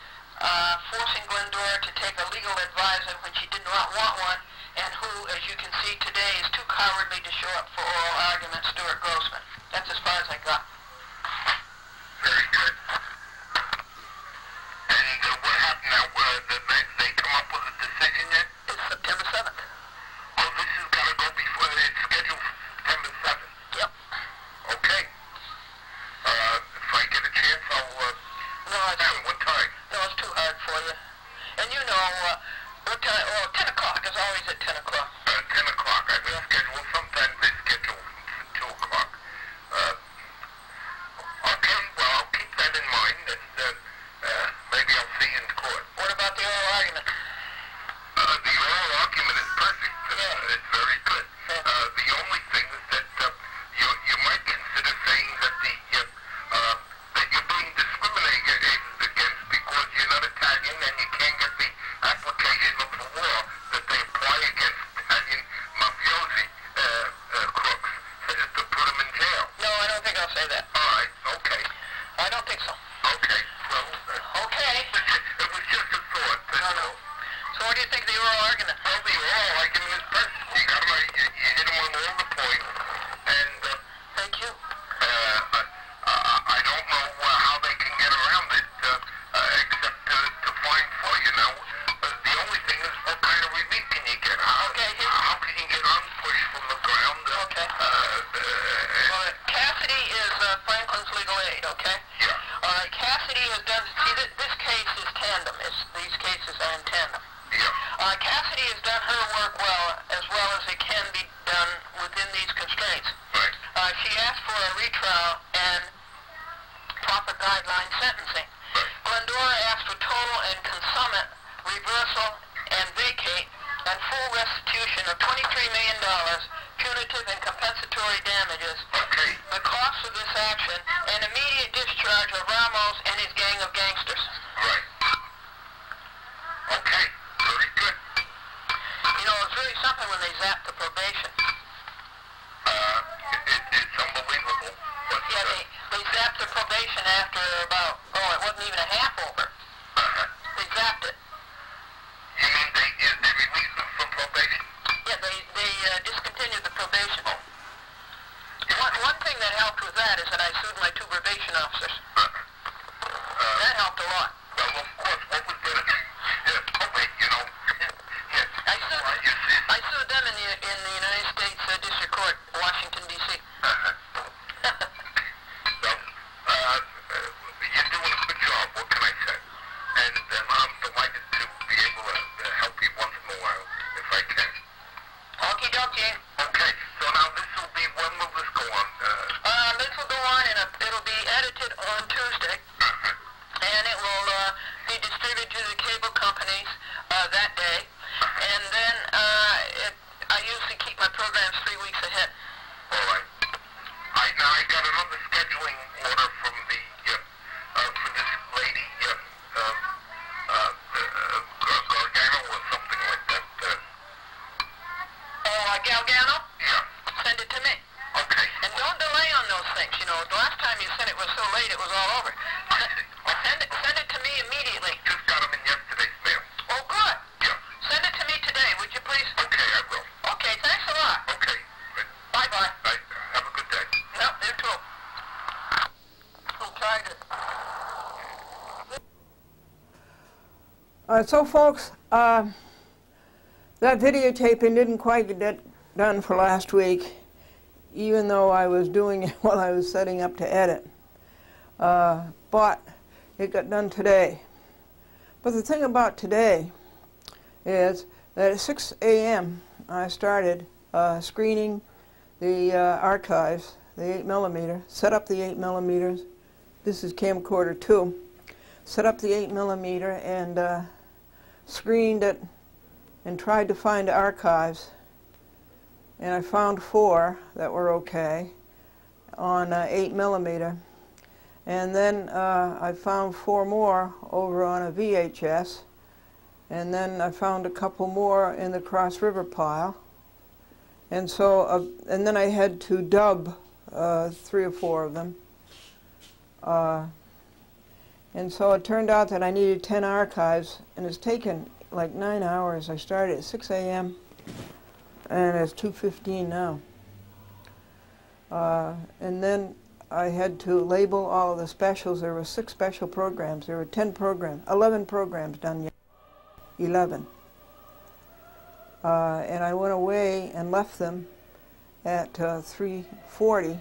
forcing Glendora to take a legal advisor when she did not want one, and who, as you can see today, is too cowardly to show up for oral argument, Stuart Grossman. That's as far as I got. Very good. And what happened now? Did they come up with a decision yet? It's September 7th. Oh, this is going to go before it's scheduled for September 7th? Yep. Okay. If I get a chance, I'll... what time? No, it's too hard for you. And you know, what time? Oh, 10 o'clock is always at 10 o'clock. 10 o'clock. I've been scheduled. Sometimes they schedule for 2 o'clock. Okay, well, I'll keep that in mind, and maybe I'll see you in court. What about the oral argument? The oral argument is perfect. It's very good. The only thing is that you might consider saying that that you're being discriminated against because you're not Italian and you can't get the application of the law that they apply against Italian mafiosi crooks to put them in jail. No, I don't think I'll say that. All right, okay. I don't think so. Okay, well... Okay. It was just a thought. No. So what do you think of the oral argument? Well, the oral argument is perfect. You hit them on all the points, and... Thank you. I don't know how they can get around it, except to find for you. Now, the only thing is, what kind of relief can you get? How can you get unpushed from the ground? Okay. Well, Cassidy is Franklin's legal aid, okay? Yeah. All right, Cassidy has done... See, this case is tandem. These cases are in tandem. Yeah. Cassidy has done her work well as it can be done within these constraints. Right. She asked for a retrial and proper guideline sentencing. Glendora asked for total and consummate reversal and vacate and full restitution of $23 million, punitive and compensatory damages, Okay. the cost of this action, and immediate discharge of Ramos and his gang of gangsters. Right. Okay. Very good. You know, it's really something when they zap the probation. It's unbelievable. But, Yeah, they zapped the probation after about, it wasn't even a half over. They zapped it. You mean they released them from probation? Yeah, they discontinued the probation. One thing that helped with that is that I sued my 2 probation officers. That helped a lot. Well, of course. What was the... probate, you know. Yes. I sued them in the United States District Court, Washington, D.C. You're doing a good job. What can I say? And I'm delighted to be able to help you once in a while, if I can. Okie dokie. Okay. So now this will be... When will this go on? This will go on and it'll be edited on Tuesday. And it will be distributed to the cable companies that day. And then I usually keep my programs 3 weeks ahead. All right. Now I got another scheduling order from the for this lady, Gargano or something like that. Galgano? Yeah. Send it to me. Okay. And don't delay on those things. You know, the last time you said it was so late it was all over. Send it to me immediately. Just got them in yesterday's mail. Oh, good. Yeah. Send it to me today, would you please? Okay, I will. Okay, thanks a lot. Okay. Bye-bye. Have a good day. Yep, you too. tried it. So folks, that videotaping didn't quite get done for last week, even though I was doing it while I was setting up to edit. But it got done today. But the thing about today is that at 6 a.m. I started screening the archives, the 8mm, set up the 8mm. This is camcorder 2. Set up the 8mm and screened it and tried to find archives. And I found 4 that were okay on 8mm. And then I found 4 more over on a VHS. And then I found a couple more in the Cross River pile. And so, and then I had to dub 3 or 4 of them. And so it turned out that I needed 10 archives, and it's taken like 9 hours. I started at 6 a.m. and it's 2:15 now. And then I had to label all of the specials. There were 6 special programs. There were 10 programs, 11 programs done yet. 11. And I went away and left them at 3:40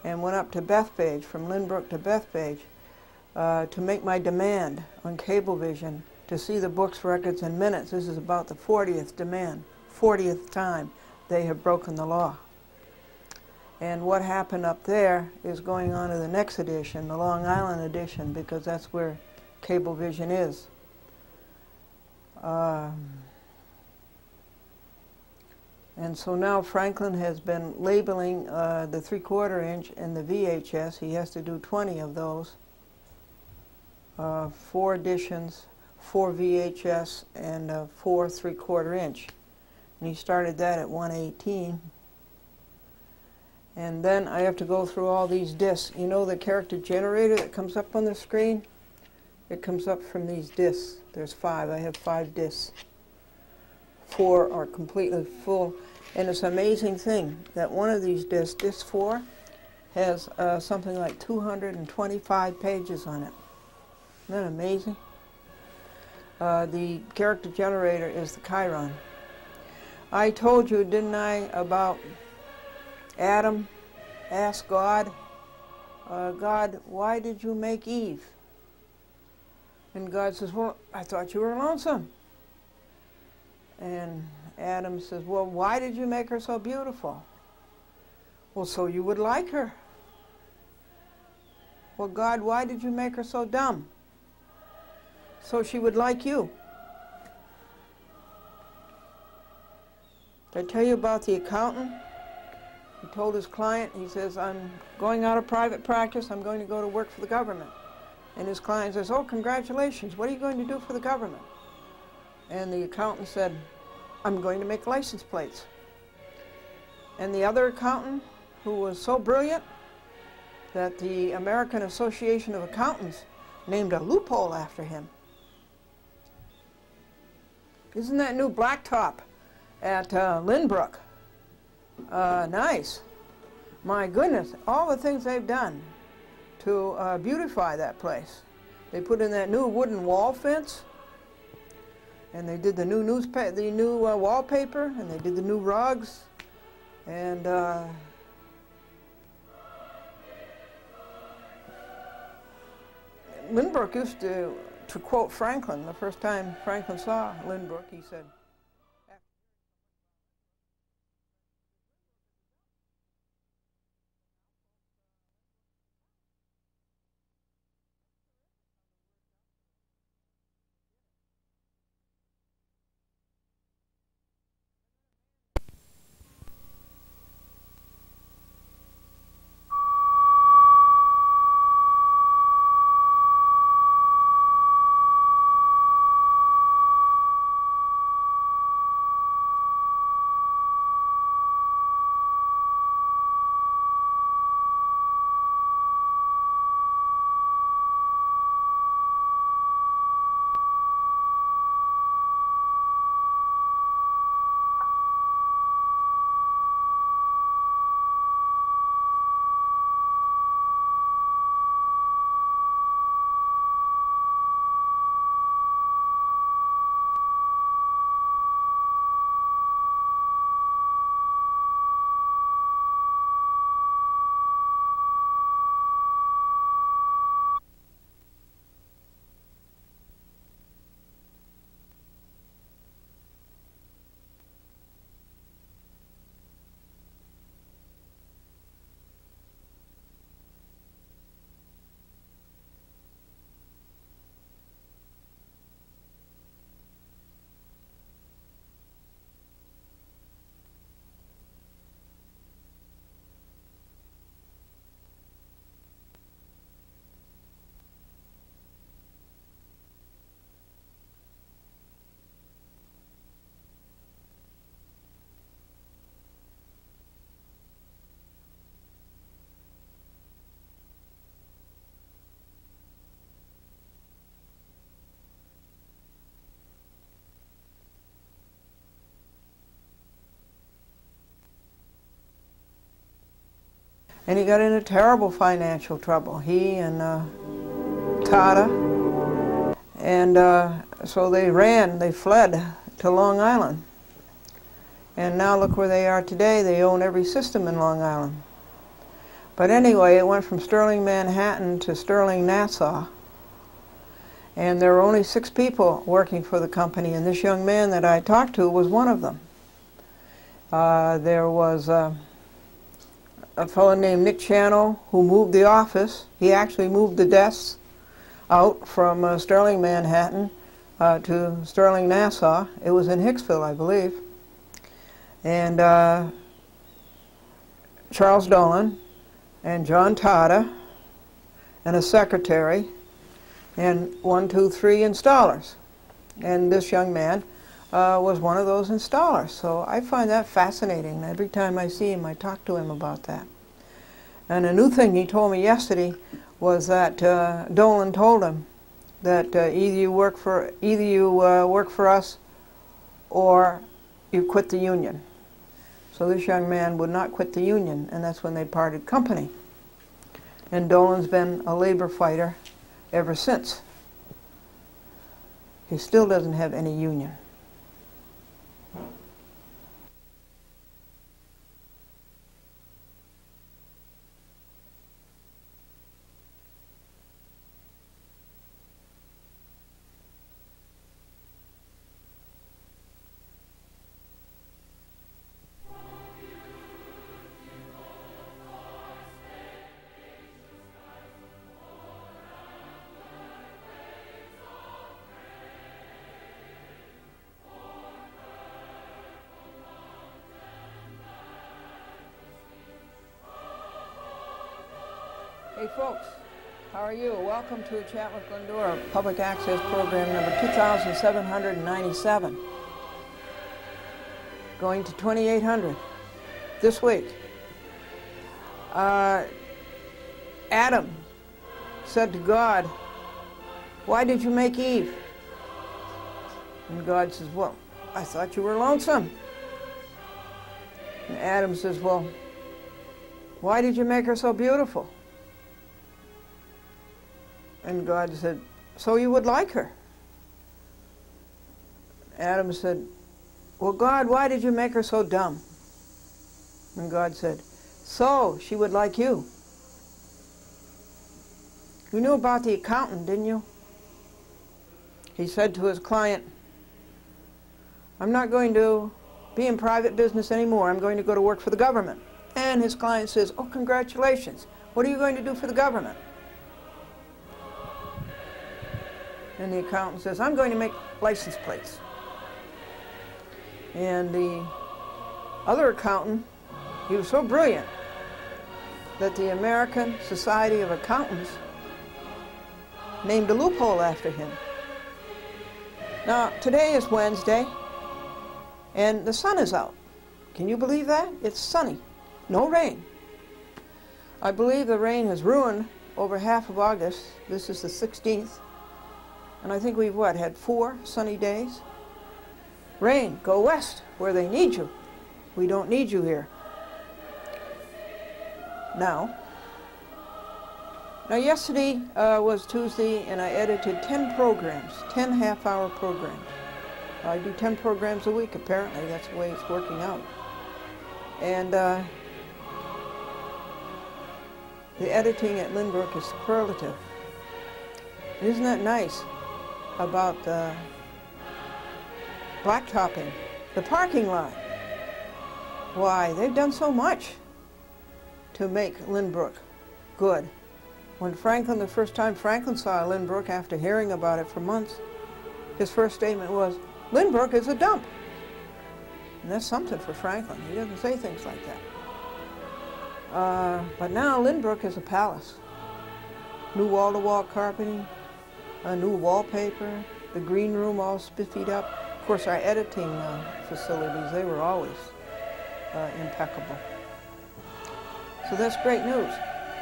and went up to Bethpage, from Lynbrook to Bethpage, to make my demand on Cablevision to see the books, records, and minutes. This is about the 40th demand, 40th time they have broken the law. And what happened up there is going on to the next edition, the Long Island edition, because that's where Cablevision is. And so now Franklin has been labeling the 3/4 inch and the VHS. He has to do 20 of those. 4 editions, 4 VHS, and 4 3/4 inch. And he started that at 118. And then I have to go through all these discs. You know the character generator that comes up on the screen? It comes up from these discs. There's 5. I have 5 discs. 4 are completely full. And it's an amazing thing that one of these discs, disc 4, has something like 225 pages on it. Isn't that amazing? The character generator is the Chiron. I told you, didn't I, about Adam asked God, God, why did you make Eve? And God says, well, I thought you were lonesome. And Adam says, well, why did you make her so beautiful? Well, so you would like her. Well, God, why did you make her so dumb? So she would like you. Did I tell you about the accountant? He told his client, he says, I'm going out of private practice, I'm going to go to work for the government. And his client says, oh, congratulations, what are you going to do for the government? And the accountant said, I'm going to make license plates. And the other accountant, who was so brilliant that the American Association of Accountants named a loophole after him. Isn't that new blacktop at Lynbrook? Nice. My goodness, all the things they've done to beautify that place. They put in that new wooden wall fence, and they did the new wallpaper, and they did the new rugs, and Lynbrook used to quote Franklin, the first time Franklin saw Lynbrook, he said, And he got into terrible financial trouble. He and Tata. And so they fled to Long Island. And now look where they are today. They own every system in Long Island. But anyway, it went from Sterling, Manhattan to Sterling, Nassau. And there were only 6 people working for the company, and this young man that I talked to was one of them. There was a fellow named Nick Channel who moved the office. He actually moved the desks out from Sterling, Manhattan to Sterling, Nassau. It was in Hicksville, I believe. And Charles Dolan and John Tata and a secretary and 1, 2, 3 installers. And this young man was one of those installers. So I find that fascinating. Every time I see him, I talk to him about that. And a new thing he told me yesterday was that Dolan told him that either you work for us or you quit the union. So this young man would not quit the union, and that's when they parted company. And Dolan's been a labor fighter ever since. He still doesn't have any union. Hey folks, how are you? Welcome to a Chat with Glendora Public Access Program number 2797. Going to 2800 this week. Adam said to God, "Why did you make Eve?" And God says, "Well, I thought you were lonesome." And Adam says, "Well, why did you make her so beautiful?" And God said, "So you would like her." Adam said, "Well, God, why did you make her so dumb?" And God said, "So she would like you." You knew about the accountant, didn't you? He said to his client, "I'm not going to be in private business anymore. I'm going to go to work for the government." And his client says, "Oh, congratulations. What are you going to do for the government?" And the accountant says, "I'm going to make license plates." And the other accountant, he was so brilliant that the American Society of Accountants named a loophole after him. Now, today is Wednesday, and the sun is out. Can you believe that? It's sunny. No rain. I believe the rain has ruined over half of August. This is the 16th. And I think we've, had 4 sunny days? Rain, go west, where they need you. We don't need you here. Now yesterday was Tuesday, and I edited 10 programs, 10 half-hour programs. I do 10 programs a week, apparently. That's the way it's working out. And the editing at Lynbrook is superlative. Isn't that nice? About the blacktopping, the parking lot. Why, they've done so much to make Lynbrook good. When the first time Franklin saw Lynbrook after hearing about it for months, his first statement was, "Lynbrook is a dump." And that's something for Franklin. He doesn't say things like that. But now Lynbrook is a palace. New wall-to-wall carpeting, a new wallpaper, the green room all spiffied up. Of course, our editing facilities, they were always impeccable. So that's great news.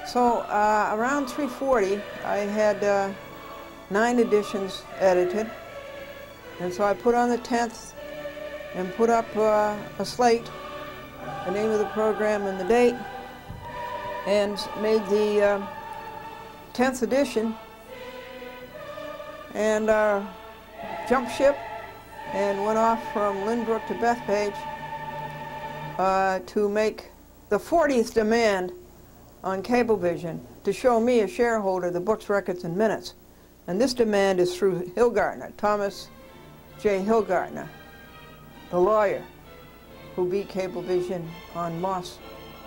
So around 3:40, I had 9 editions edited. And so I put on the 10th and put up a slate, the name of the program and the date. and made the 10th edition, and jumped ship and went off from Lynbrook to Bethpage to make the 40th demand on Cablevision to show me, a shareholder, the books, records, and minutes. And this demand is through Hillgartner, Thomas J. Hillgartner, the lawyer who beat Cablevision on Moss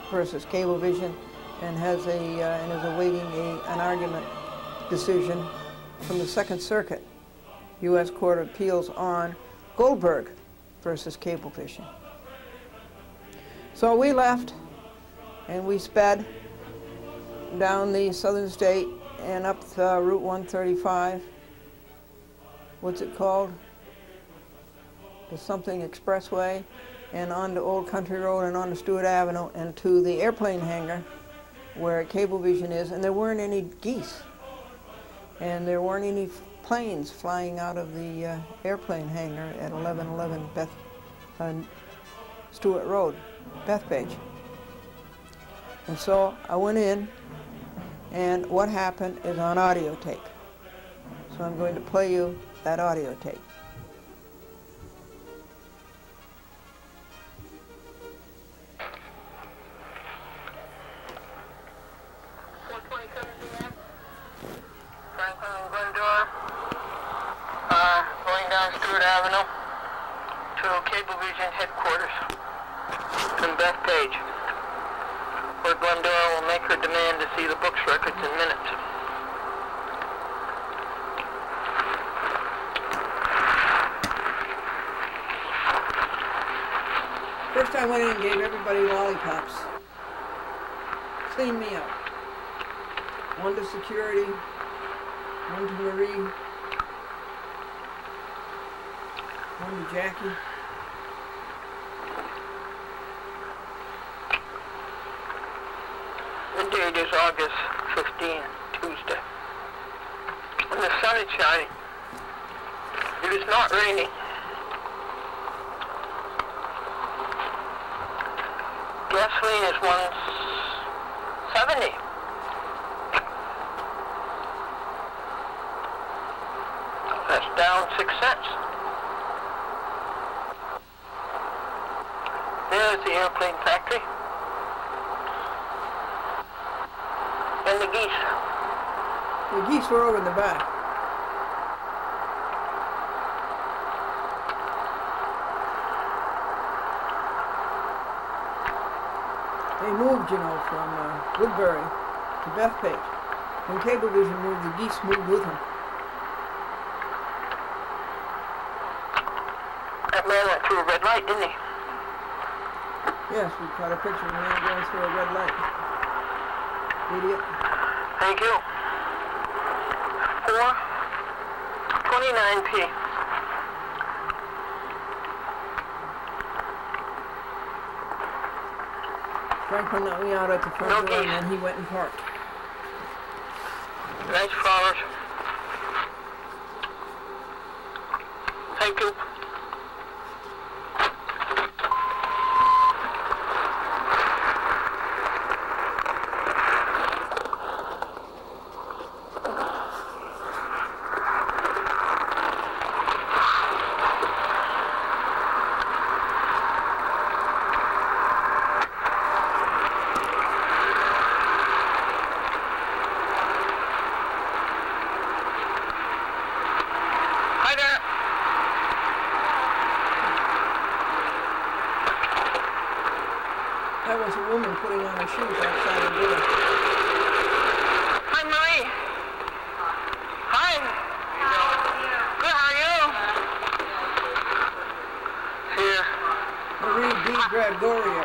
versus Cablevision, and has and is awaiting an argument decision from the Second Circuit, U.S. Court of Appeals, on Goldberg versus Cablevision. So we left, and we sped down the southern state and up Route 135. What's it called? The something expressway, and onto Old Country Road and onto Stewart Avenue and to the airplane hangar where Cablevision is, and there weren't any geese. And there weren't any planes flying out of the airplane hangar at 1111 Stewart Road, Bethpage. And so I went in, and what happened is on audio tape. So I'm going to play you that audio tape. Glendora, going down Stewart Avenue to Cablevision headquarters in Bethpage, where Glendora will make her demand to see the books, records, and minutes. First I went in and gave everybody lollipops. Cleaned me up. One to security, one to Marie, one to Jackie. The date is August 15, Tuesday. And the sun is shining. It is not raining. Gasoline is $1.70. That's down 6 cents. There's the airplane factory. And the geese. The geese were over in the back. They moved, you know, from Woodbury to Bethpage. When Cablevision moved, the geese moved with them. That man went through a red light, didn't he? Yes, we caught a picture of a man going through a red light. Idiot. Thank you. 4:29 p. Franklin let me out at the front door, and then he went and parked. Nice flowers. Thank you. Hi there. That was a woman putting on her shoes outside the door. Hi, Marie. Hi. Good, how are you? Here. Marie D. Gregorio.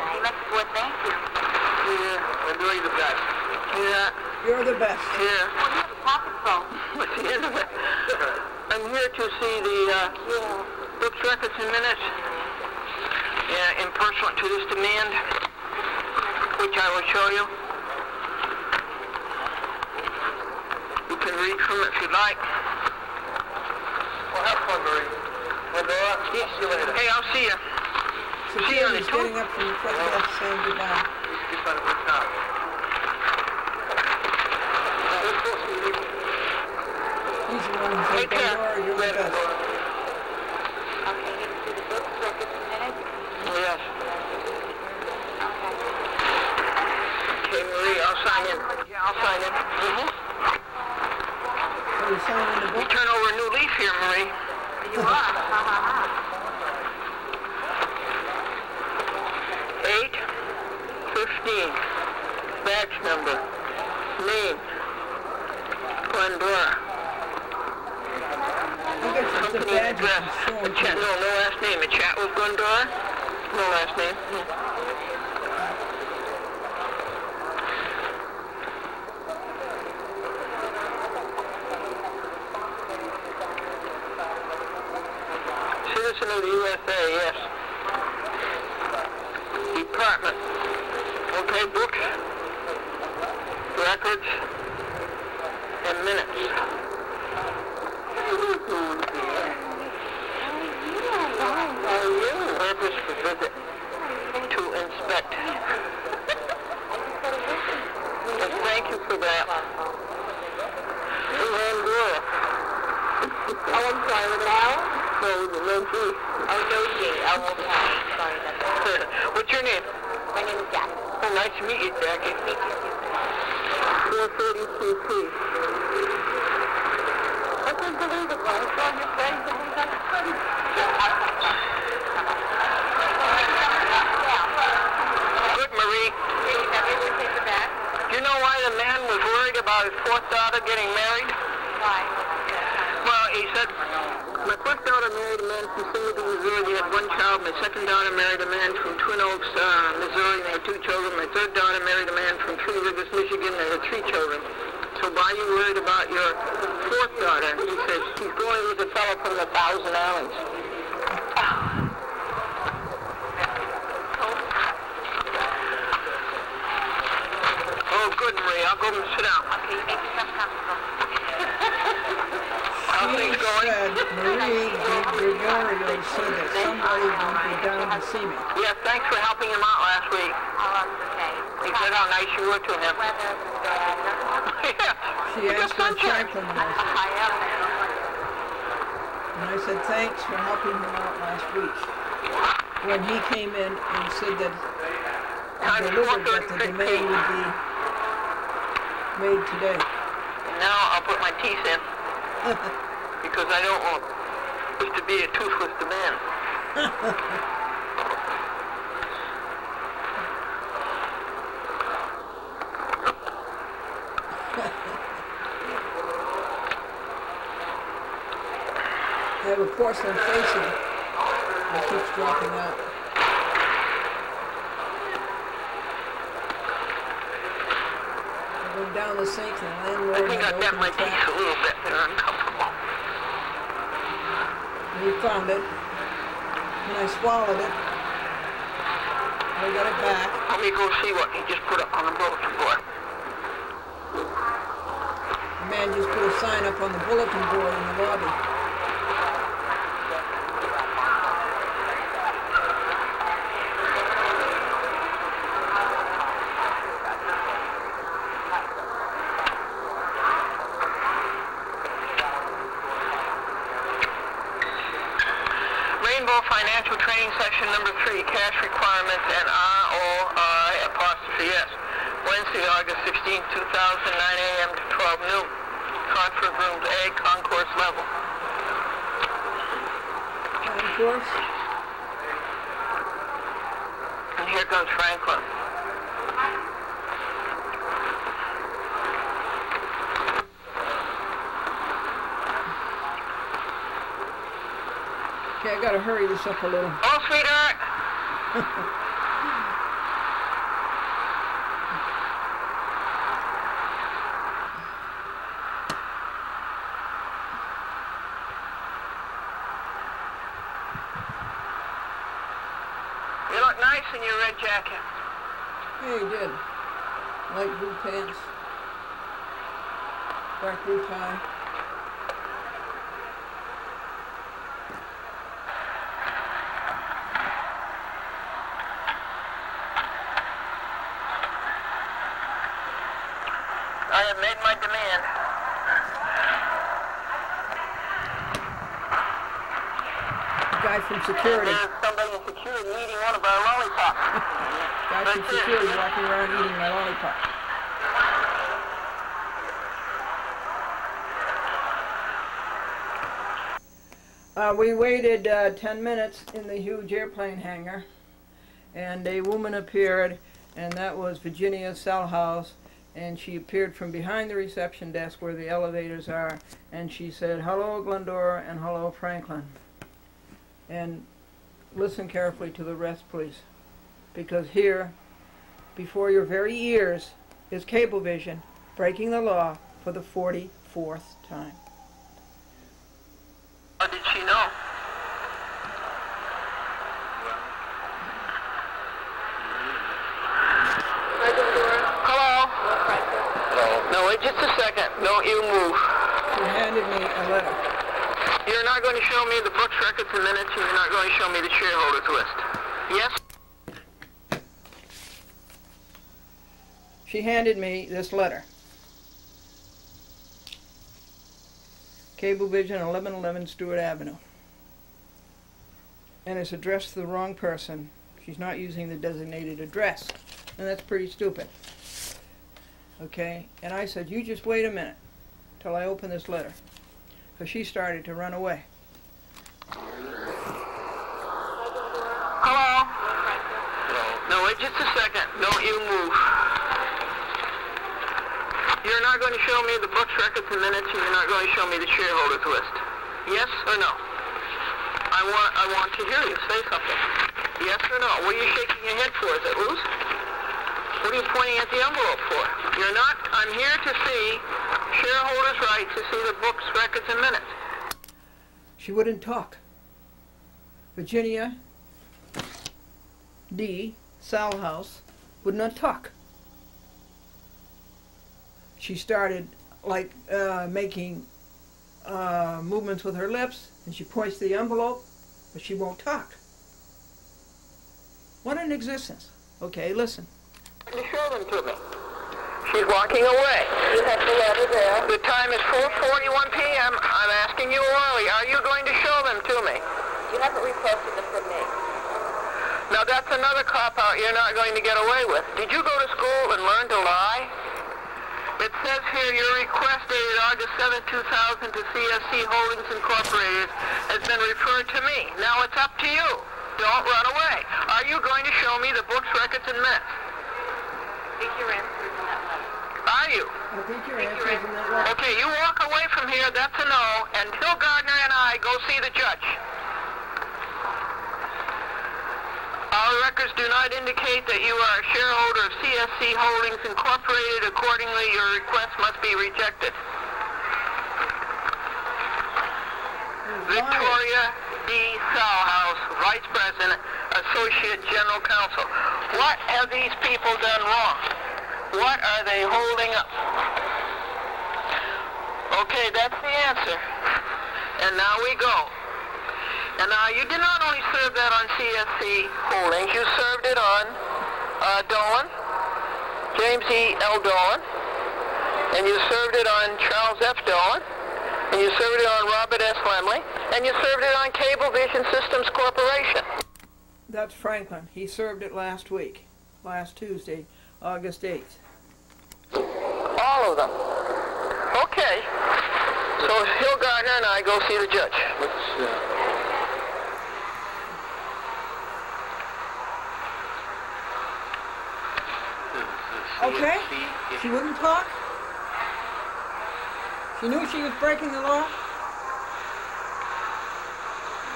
Well, thank you. Here. I'm doing the best. Yeah. You're the best. Here. Well, you have a pocket phone. What's the end of it? I'm here to see the books, records, and minutes in pursuant to this demand, which I will show you. You can read from it if you'd like. Well, have fun, Marie. Glendora, see you later. Hey, I'll see you. Security's getting up from the front desk saying goodbye. You found a good job. Hey, Glendora, you're the best. Yes. Okay, Marie, I'll sign in. Yeah, I'll sign in. Are you signing the You book? turn over a new leaf here, Marie. You are. 8:15. Badge number. Name. Glendora. I got you the Company badge. address. No last name. A chat with Glendora? No last name. Citizen of the USA, yes. Department. Okay, books, records, and minutes. Purpose for visit. To inspect. And thank you for that. Glendora. Oh, I'm sorry, with an L? No, no G. Oh, no G. Oh, okay. Sorry. What's your name? My name is Jackie. Oh, nice to meet you, Jackie. Meet you. 432P. That's unbelievable. It's on your face. Good, Marie. Do you know why the man was worried about his fourth daughter getting married? Why? Well, he said, my first daughter married a man from Singleton, Missouri. They had one child. My second daughter married a man from Twin Oaks, Missouri. They had 2 children. My third daughter married a man from Three Rivers, Michigan. They had 3 children. So why are you worried about your fourth daughter? He says, she's going with a fellow from the Thousand Islands. Oh, good, Marie. I'll go and sit down. Okay, make yourself comfortable. How's things going? Marie Gregorio said that somebody would be down to see me. Yes, thanks for helping him out last week. Oh, okay. He said how nice you were to him. Yeah. She asked where Franklin was. And I said, thanks for helping him out last week. When he came in and said that he delivered that the demand would be made today. Now I'll put my teeth in. Because I don't want this to be a toothless demand. I have a porcelain facing that keeps dropping out. I went down the sink and the landlord I think I had bent opened my the teeth trap. a little bit. They're uncomfortable. And he found it. And I swallowed it. I got it back. Let me go see what he just put up on the bulletin board. The man just put a sign up on the bulletin board in the lobby. Rainbow Financial Training Section number 3, cash requirements and ROI''S. Wednesday, August 16, 2000, 9 a.m. to 12 noon. Conference rooms A, concourse level. Concourse? And here comes Franklin. Okay, I gotta hurry this up a little. Oh, sweetheart! You look nice in your red jacket. Yeah, he did. Light blue pants. Dark blue tie. I have made my demand. guy from security. And there's somebody in security eating one of our lollipops. Guy from security walking around eating my lollipop. We waited 10 minutes in the huge airplane hangar, and a woman appeared, and that was Virginia Salhouse, and she appeared from behind the reception desk where the elevators are, and she said, "Hello, Glendora," and "Hello, Franklin." And listen carefully to the rest, please, because here, before your very ears, is Cablevision breaking the law for the 44th time. How did she know? Hello? Hello? No, wait just a second. Don't you move. She handed me a letter. You're not going to show me the books, records, and minutes, and you're not going to show me the shareholders list. Yes? She handed me this letter. Cablevision, 1111 Stewart Avenue. And it's addressed to the wrong person. She's not using the designated address. And that's pretty stupid. Okay? And I said, you just wait a minute till I open this letter. Because she started to run away. Hello? No, wait just a second. Don't you move. You're not going to show me the books, records, and minutes, and you're not going to show me the shareholders list. Yes or no? I want to hear you say something. Yes or no? What are you shaking your head for? Is it loose? What are you pointing at the envelope for? You're not. I'm here to see shareholders' right to see the books, records, and minutes. She wouldn't talk. Virginia D. Salhouse would not talk. She started like making movements with her lips, and she points to the envelope, but she won't talk. What an existence. Okay, listen. You show them to me. She's walking away. You have the letter there. The time is 4:41 p.m. I'm asking you orally. Are you going to show them to me? You haven't requested them from me. Now that's another cop-out you're not going to get away with. Did you go to school and learn to lie? It says here your request dated August 7, 2000 to CSC Holdings Incorporated has been referred to me. Now it's up to you. Don't run away. Are you going to show me the books, records, and minutes? I think your answer is in that letter. Are you? I think your answer is in that letter. Okay, you walk away from here, that's a no, and Phil Gardner and I go see the judge. Our records do not indicate that you are a shareholder of CSC Holdings Incorporated. Accordingly, your request must be rejected. Victoria D. Salhouse, Vice President, Associate General Counsel. What have these people done wrong? What are they holding up? Okay, that's the answer. And now we go. And now you did not only serve that on CSC Holdings, you served it on Dolan, James E. L. Dolan, and you served it on Charles F. Dolan, and you served it on Robert S. Lemley, and you served it on Cablevision Systems Corporation. That's Franklin. He served it last week, last Tuesday, August 8th. All of them. Okay. So Phil Gardner and I go see the judge. Okay? She wouldn't talk? She knew she was breaking the law?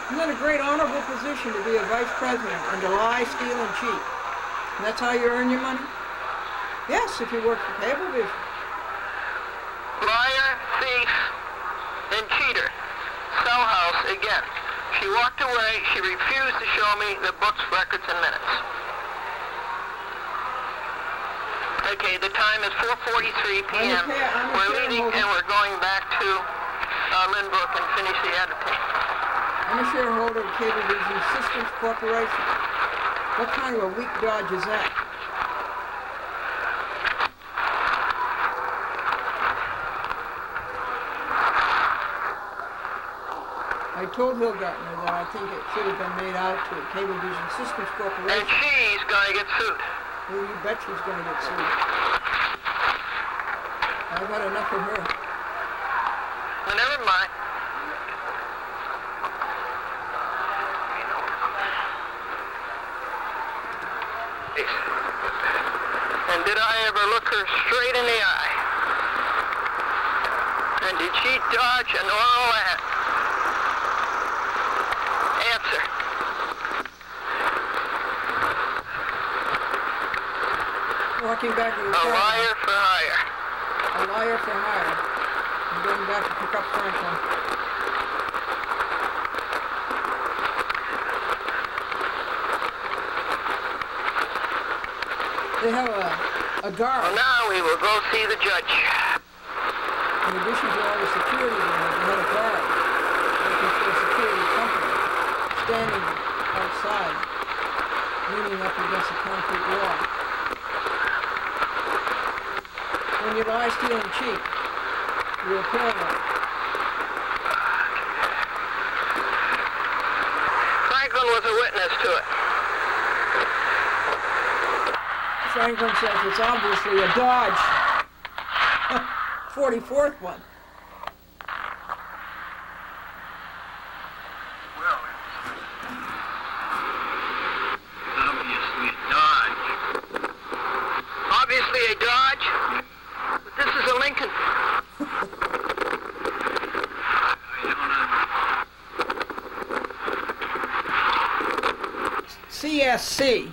Isn't that a great honorable position to be a vice president and to lie, steal, and cheat? And that's how you earn your money? Yes, if you work for Cablevision. Liar, thief, and cheater. Salhouse again. She walked away. She refused to show me the books, records, and minutes. Okay, the time is 4:43 p.m. We're leaving and we're going back to Lynbrook and finish the editing. I'm a shareholder of Cablevision Systems Corporation. What kind of a weak dodge is that? I told Hilgartner that I think it should have been made out to Cablevision Systems And Corporation. she's gonna get sued. Well, you bet she's going to get sued. I've had enough of her. Well, never mind. And did I ever look her straight in the eye? And did she dodge an oral answer? Walking back to the A car. liar for hire. A liar for hire. I'm going back to pick up Franklin. They have a guard. Well, now we will go see the judge. In addition to all the security they had a guard working for a security company standing outside, leaning up against a concrete wall. When you lie, steal, and cheat, you're a paranoid. Franklin was a witness to it. Franklin says it's obviously a Dodge. 44th one. Well, obviously a Dodge. Obviously a Dodge? But this is a Lincoln. CSC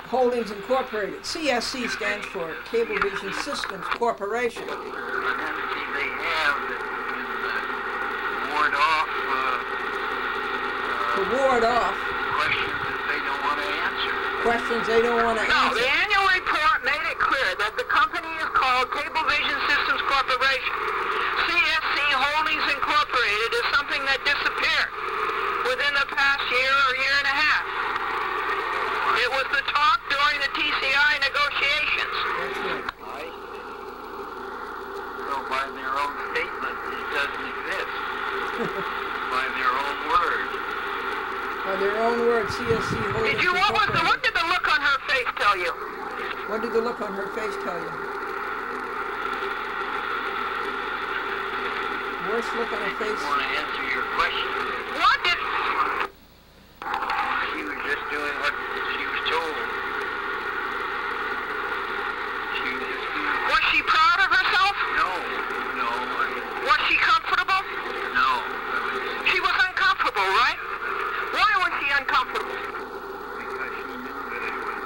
Holdings Incorporated. CSC stands for Cablevision Systems Corporation. They have ward off To ward off questions that they don't want to answer. questions they don't want to No, answer. the annual report made it clear that the company is called Cablevision Systems Corporation. CSC Holdings Incorporated is something that disappeared within the past year or year and a half. It was the talk during the TCI negotiations. That's right. So by their own statement, it doesn't exist. By their own word. By their own words, CSC Holdings Incorporated. What did the look on her face tell you? What did the look on her face tell you? Worst look on her face. I want to answer your question. What did... She was just doing what she was told. She was just doing... Was she proud of herself? No. Was she comfortable? No. She was uncomfortable, right? Why was she uncomfortable? Because she knew that it was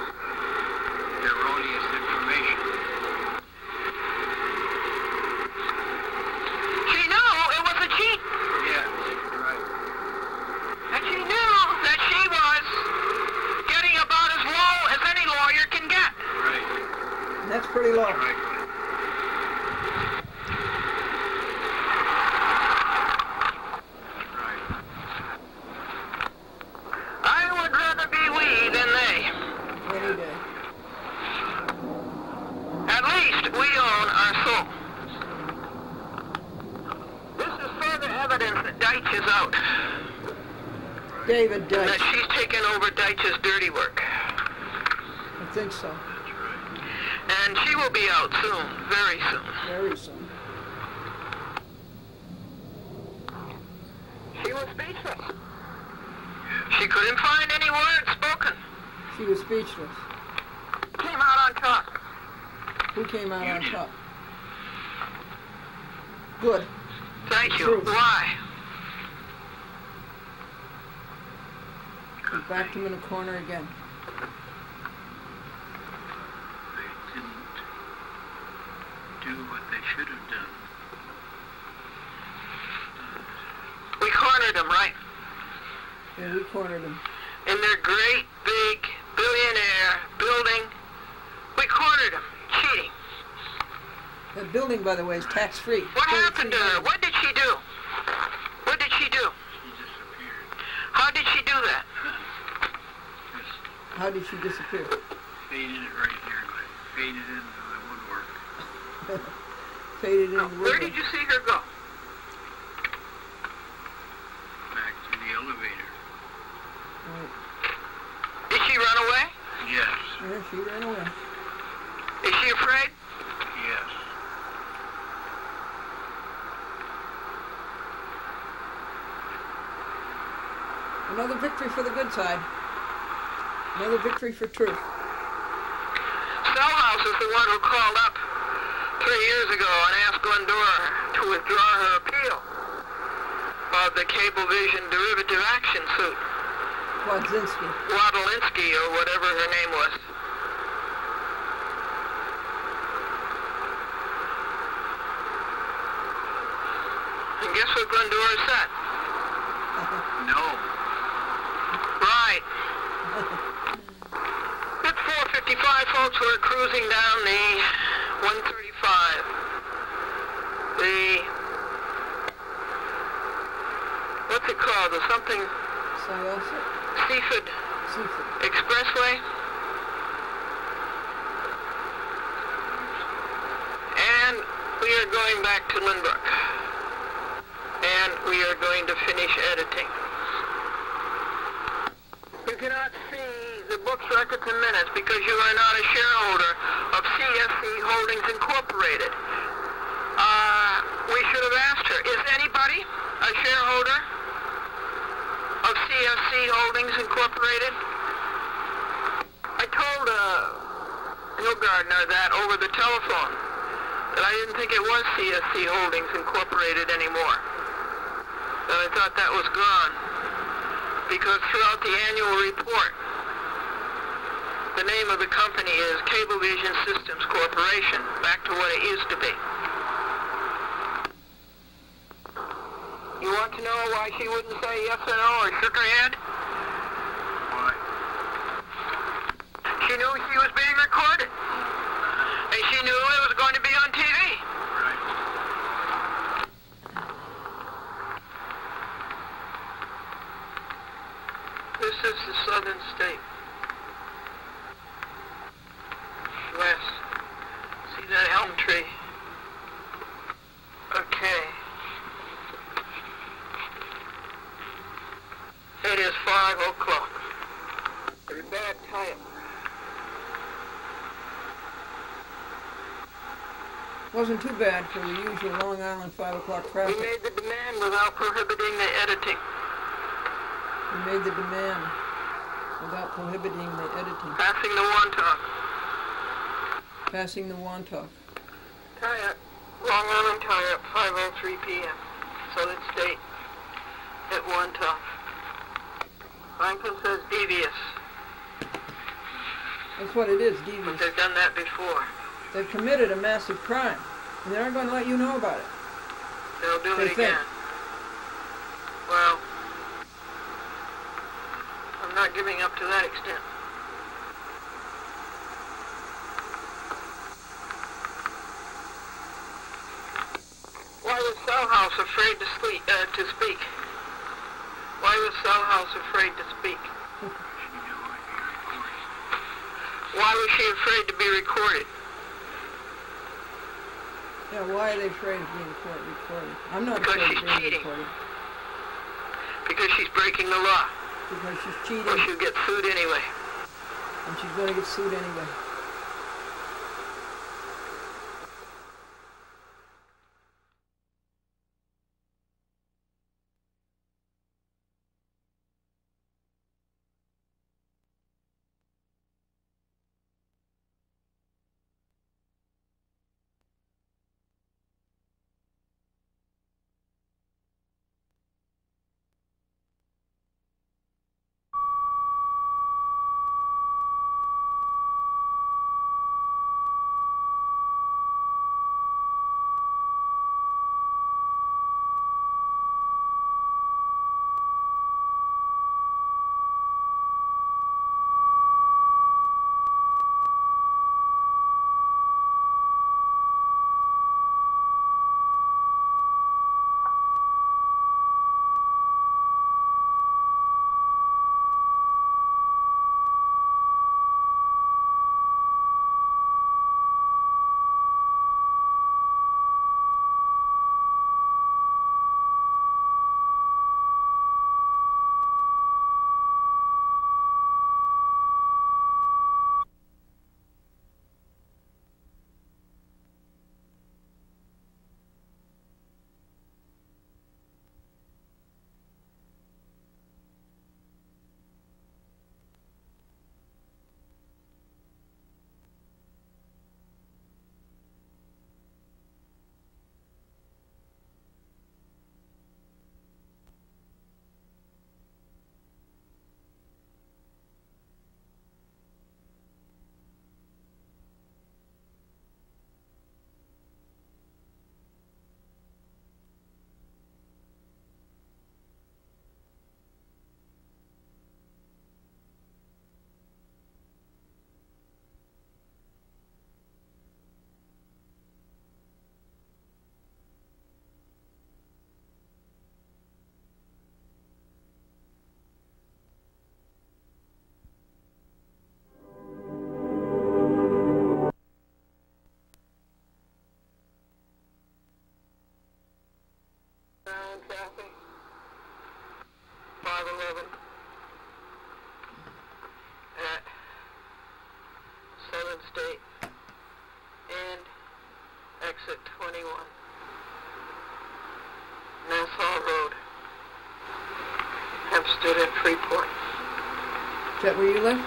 erroneous information. She knew it was a cheat. Yes, right. And she knew that she was getting about as low as any lawyer can get. Right. That's pretty low. Right. I would rather be we than they. Any day. At least we own our soul. This is further evidence that Deitch is out. David That Deitch. she's taken over Deitch's dirty work. I think so. And she will be out soon, very soon. Very soon. She was speechless. She couldn't find any words spoken. She was speechless. Came out on top. Who came out on top? Good. Thank you. Truth. Why? We backed him in a corner again. They didn't do what they should have done. We cornered them, right? Yeah, we cornered him. In their great, big, billionaire building. We cornered them. Cheating. That building, by the way, is tax-free. What happened to her? What did she do? What did she do? She disappeared. How did she do that? Just How did she disappear? faded it right here, like faded into the woodwork. Faded in the Where woodwork. did you see her go? Yeah, she ran away. Is she afraid? Yes. Another victory for the good side. Another victory for truth. Cellhouse is the one who called up 3 years ago and asked Glendora to withdraw her appeal of the Cablevision derivative action suit. Wadolinsky, or whatever her name was. And guess what Glendora said? No. Right. At 4:55, folks, we're cruising down the 135. The, what's it called? The something Seaford Expressway. And we are going back to Lynbrook. And we are going to finish editing. You cannot see the books, records, and minutes because you are not a shareholder of CSC Holdings Incorporated. We should have asked her, is anybody a shareholder of CSC Holdings Incorporated? I told Hillgardner that over the telephone, that I didn't think it was CSC Holdings Incorporated anymore. And I thought that was gone. Because throughout the annual report, the name of the company is Cablevision Systems Corporation, back to what it used to be. You want to know why she wouldn't say yes or no or shook her head? Why? She knew she was being recorded. And she knew it was going to be on TV. Right. This is the southern state. West. See that elm tree? Okay. It is 5 o'clock. We better tie it. Wasn't too bad for the usual Long Island 5 o'clock We traffic. made the demand without prohibiting the editing. We made the demand without prohibiting the editing. Passing the Wontok. Passing the Wontok. Tie up. Long Island tie up, 5:03 p.m. Southern State at Wontok. Franklin says devious, That's what it is, but devious. they've done that before. They've committed a massive crime, and they aren't going to let you know about it. They'll do They it think. again. Well, I'm not giving up to that extent. Why was Cellhouse afraid to speak? Why was Cellhouse afraid to speak? She knew I'd be recorded. Why was she afraid to be recorded? Yeah, why are they afraid of being recorded? I'm not Because afraid of she's being cheating. recorded. Because she's breaking the law. Because she's Or cheating, she'll get sued anyway. and she's going to get sued anyway. State and exit 21. Nassau Road, Hempstead and Freeport. Is that where you live?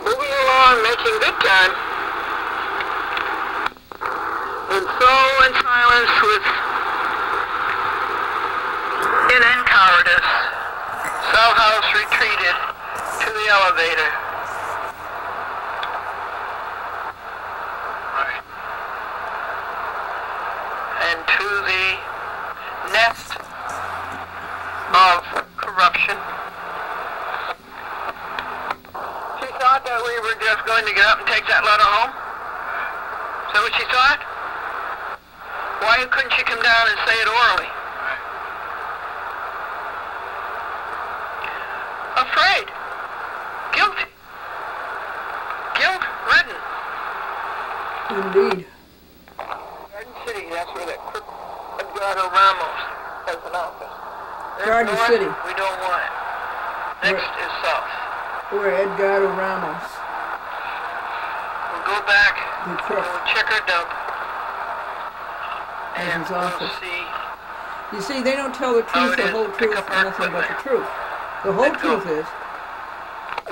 Moving along, making good time. And so in silence with and cowardice, South House retreated to the elevator. And to the nest of corruption. She thought that we were just going to get up and take that letter home. Is that what she thought? Why couldn't she come down and say it orally? Afraid. Guilty. Guilt-ridden. Indeed. Garden City, that's where that crook Edgardo Ramos has an office. There's Garden north, City. we don't want it. Next is south. Where Edgardo Ramos. We'll go back, The crook. we'll check our dump, Has and his we'll office. see. You see, they don't tell the How truth, it the is whole to pick truth, up and our nothing but the equipment. truth. The whole Let's go. truth is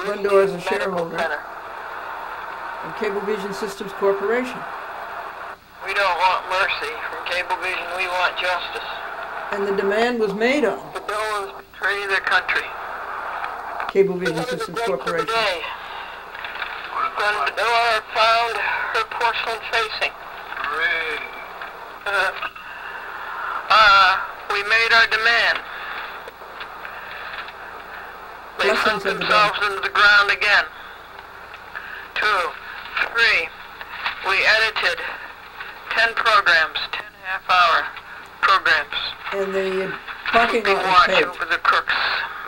Glendora's a Medical shareholder center. of Cablevision Systems Corporation. We don't want mercy from Cablevision, we want justice. And the demand was made on The Bills betray their country. Cablevision What is the Systems date for Corporation. today? Glendora found her porcelain facing. Hooray. We made our demand. They Blessings sunk of the themselves into the ground again. 2, 3. We edited 10 programs, 10 half-hour programs. And the parking Keeping lot was watch paved. over the crooks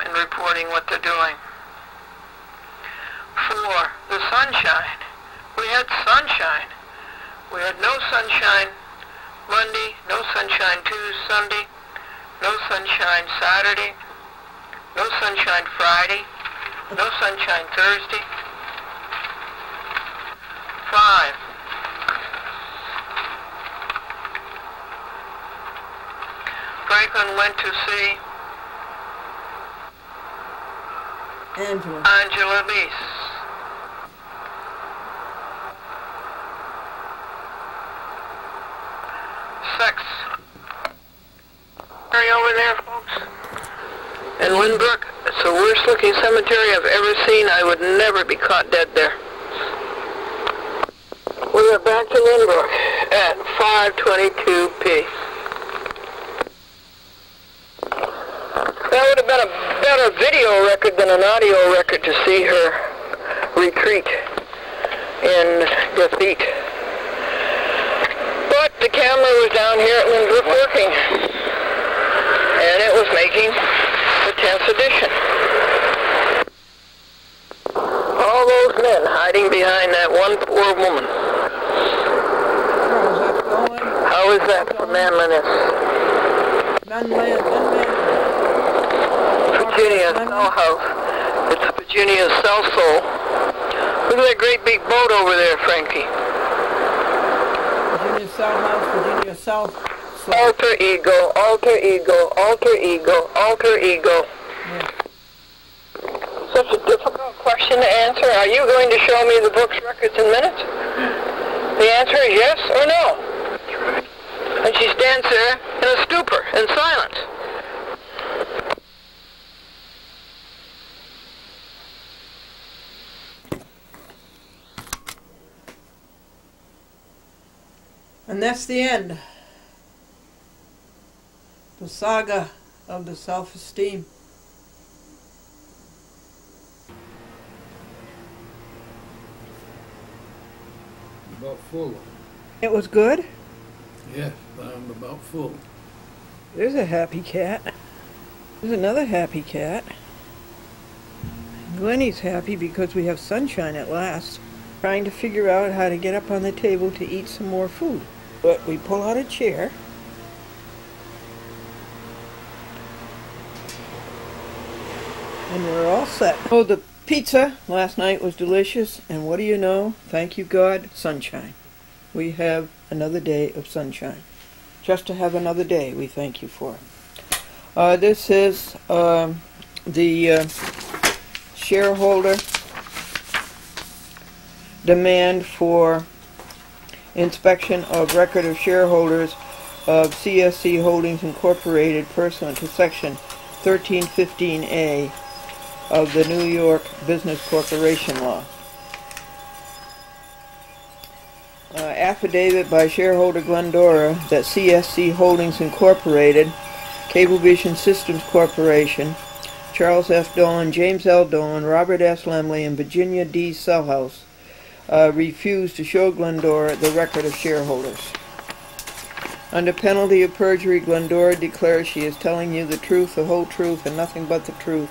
and reporting what they're doing. 4. The sunshine. We had sunshine. We had no sunshine Monday, no sunshine Tuesday, Sunday, no sunshine Saturday, no sunshine Friday, no sunshine Thursday. 5. Franklin went to see Angela Lease. 6. Over there, folks. In Lynbrook, it's the worst looking cemetery I've ever seen. I would never be caught dead there. We are back to Lynbrook at 5:22 p. That would have been a better video record than an audio record to see her retreat in defeat. But the camera was down here at Lynbrook working, and it was making the 10th edition. All those men hiding behind that one poor woman. How is that for manliness? Virginia Cell House. It's Virginia Cell Soul. Look at that great big boat over there, Frankie. Virginia Cell House, Virginia South Soul. Alter ego, alter ego, alter ego, alter ego. Yeah. Such a difficult question to answer. Are you going to show me the book's records in minutes? The answer is yes or no. And she stands there in a stupor, in silence. And that's the end. The saga of the self-esteem. About full. It was good. Yes, I'm about full. There's a happy cat. There's another happy cat. Glennie's happy because we have sunshine at last. Trying to figure out how to get up on the table to eat some more food. But we pull out a chair. And we're all set. Oh, the Pizza last night was delicious, and what do you know? Thank you, God, sunshine. We have another day of sunshine. Just to have another day, we thank you for. This is the shareholder demand for inspection of record of shareholders of CSC Holdings Incorporated pursuant to Section 1315A of the New York Business Corporation Law. Affidavit by shareholder Glendora that CSC Holdings Incorporated, Cablevision Systems Corporation, Charles F. Dolan, James L. Dolan, Robert S. Lemley, and Virginia D. Sellhouse refused to show Glendora the record of shareholders. Under penalty of perjury, Glendora declares she is telling you the truth, the whole truth, and nothing but the truth.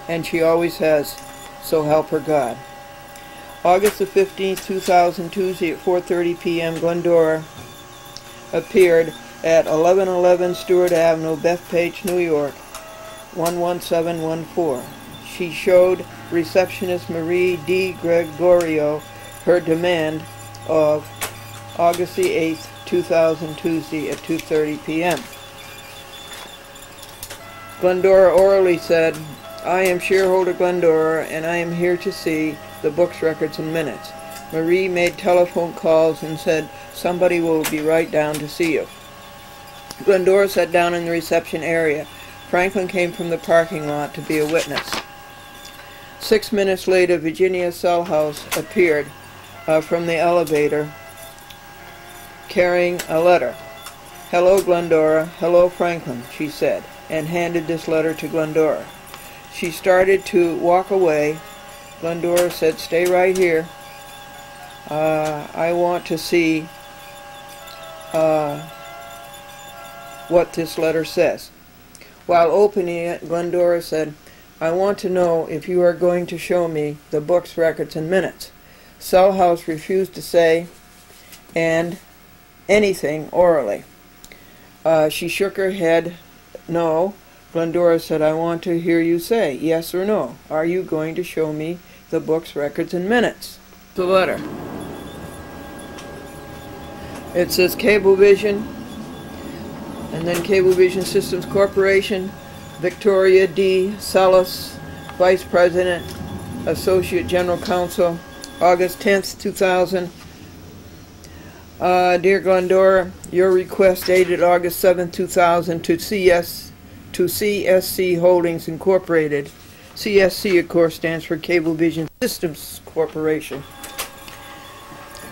And she always has, so help her God. August the 15th, 2000, Tuesday at 4:30 p.m., Glendora appeared at 1111 Stewart Avenue, Bethpage, New York, 11714. She showed receptionist Marie D. Gregorio her demand of August the 8th, 2000, Tuesday at 2:30 p.m. Glendora orally said, I am shareholder Glendora, and I am here to see the books, records, and minutes. Marie made telephone calls and said, somebody will be right down to see you. Glendora sat down in the reception area. Franklin came from the parking lot to be a witness. 6 minutes later, Virginia Sellhouse appeared from the elevator carrying a letter. Hello, Glendora. Hello, Franklin, she said, and handed this letter to Glendora. She started to walk away. Glendora said, stay right here. I want to see what this letter says. While opening it, Glendora said, I want to know if you are going to show me the books, records, and minutes. Sellhouse refused to say anything orally. She shook her head, no. Glendora said, I want to hear you say yes or no. Are you going to show me the books, records, and minutes? The letter. It says Cablevision, and then Cablevision Systems Corporation, Victoria D. Salas, Vice President, Associate General Counsel, August 10th, 2000. Dear Glendora, your request dated August 7th, 2000 to CSC Holdings Incorporated. CSC, of course, stands for Cablevision Systems Corporation.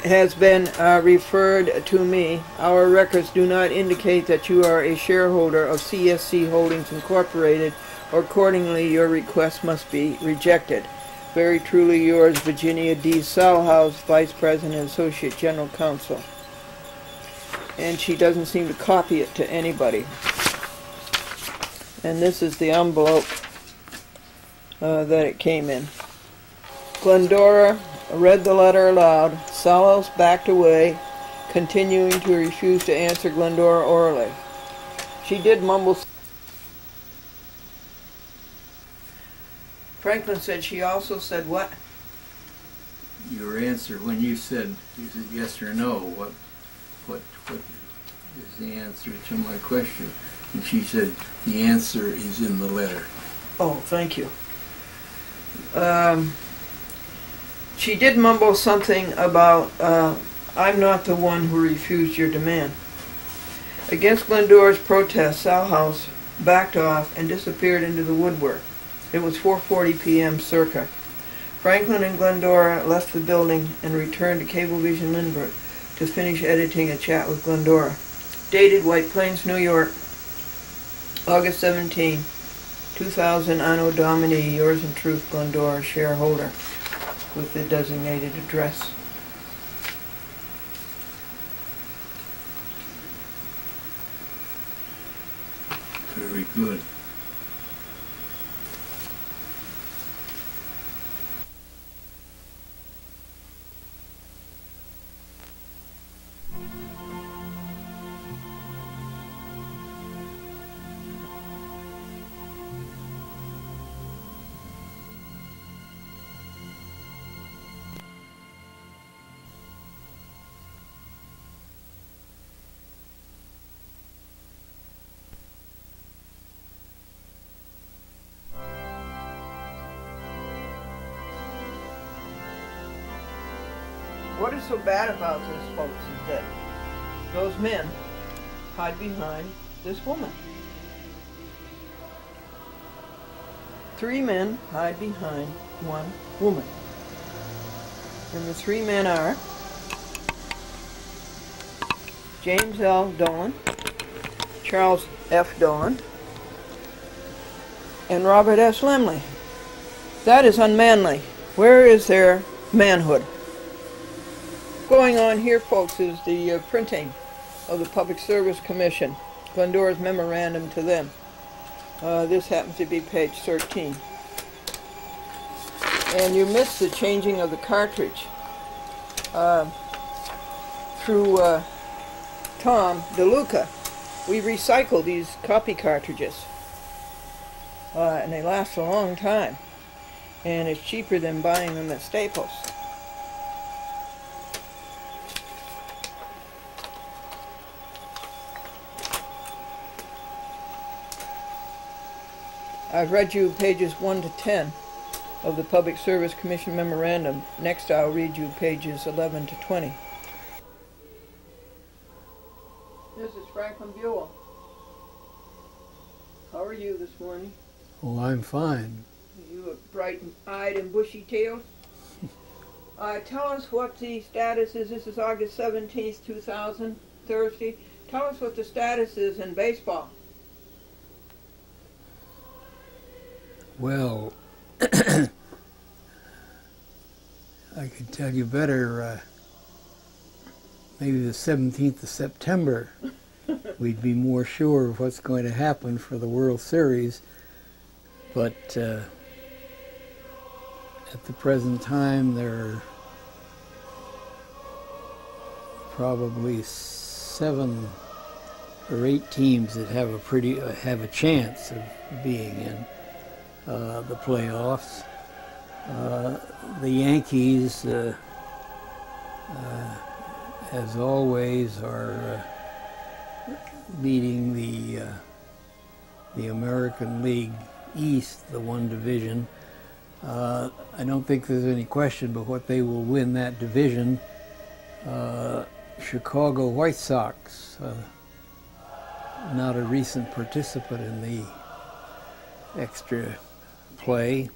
Has been referred to me. Our records do not indicate that you are a shareholder of CSC Holdings Incorporated, or accordingly your request must be rejected. Very truly yours, Virginia D. Sellhouse, Vice President and Associate General Counsel. And she doesn't seem to copy it to anybody. And this is the envelope that it came in. Glendora read the letter aloud. Sellhouse backed away, continuing to refuse to answer Glendora orally. She did mumble. Franklin said she also said what? Your answer, when you said yes or no, what is the answer to my question? And she said, the answer is in the letter. Oh, thank you. She did mumble something about, I'm not the one who refused your demand. Against Glendora's protest, Sellhouse backed off and disappeared into the woodwork. It was 4:40 p.m. circa. Franklin and Glendora left the building and returned to Cablevision Lindbergh to finish editing a chat with Glendora. Dated White Plains, New York, August 17, 2000, Anno Domini, yours in truth, Glendora, shareholder, with the designated address. Very good. is so bad about this, folks, is that those men hide behind this woman. 3 men hide behind 1 woman. And the 3 men are James L. Dolan, Charles F. Dolan, and Robert S. Lemley. That is unmanly. Where is their manhood? Going on here, folks, is the printing of the Public Service Commission, Glendora's memorandum to them. This happens to be page 13. And you missed the changing of the cartridge through Tom DeLuca. We recycle these copy cartridges, and they last a long time, and it's cheaper than buying them at Staples. I've read you pages 1 to 10 of the Public Service Commission memorandum. Next I'll read you pages 11 to 20. This is Franklin Buell. How are you this morning? Oh, I'm fine. You a bright-eyed and bushy-tailed? Tell us what the status is. This is August 17th, 2000, Thursday. Tell us what the status is in baseball. Well, I could tell you better, maybe the 17th of September, we'd be more sure of what's going to happen for the World Series. But at the present time, there are probably 7 or 8 teams that have a chance of being in the playoffs. The Yankees, as always, are leading the American League East, the one division. I don't think there's any question but what they will win that division. Chicago White Sox, not a recent participant in the extra play,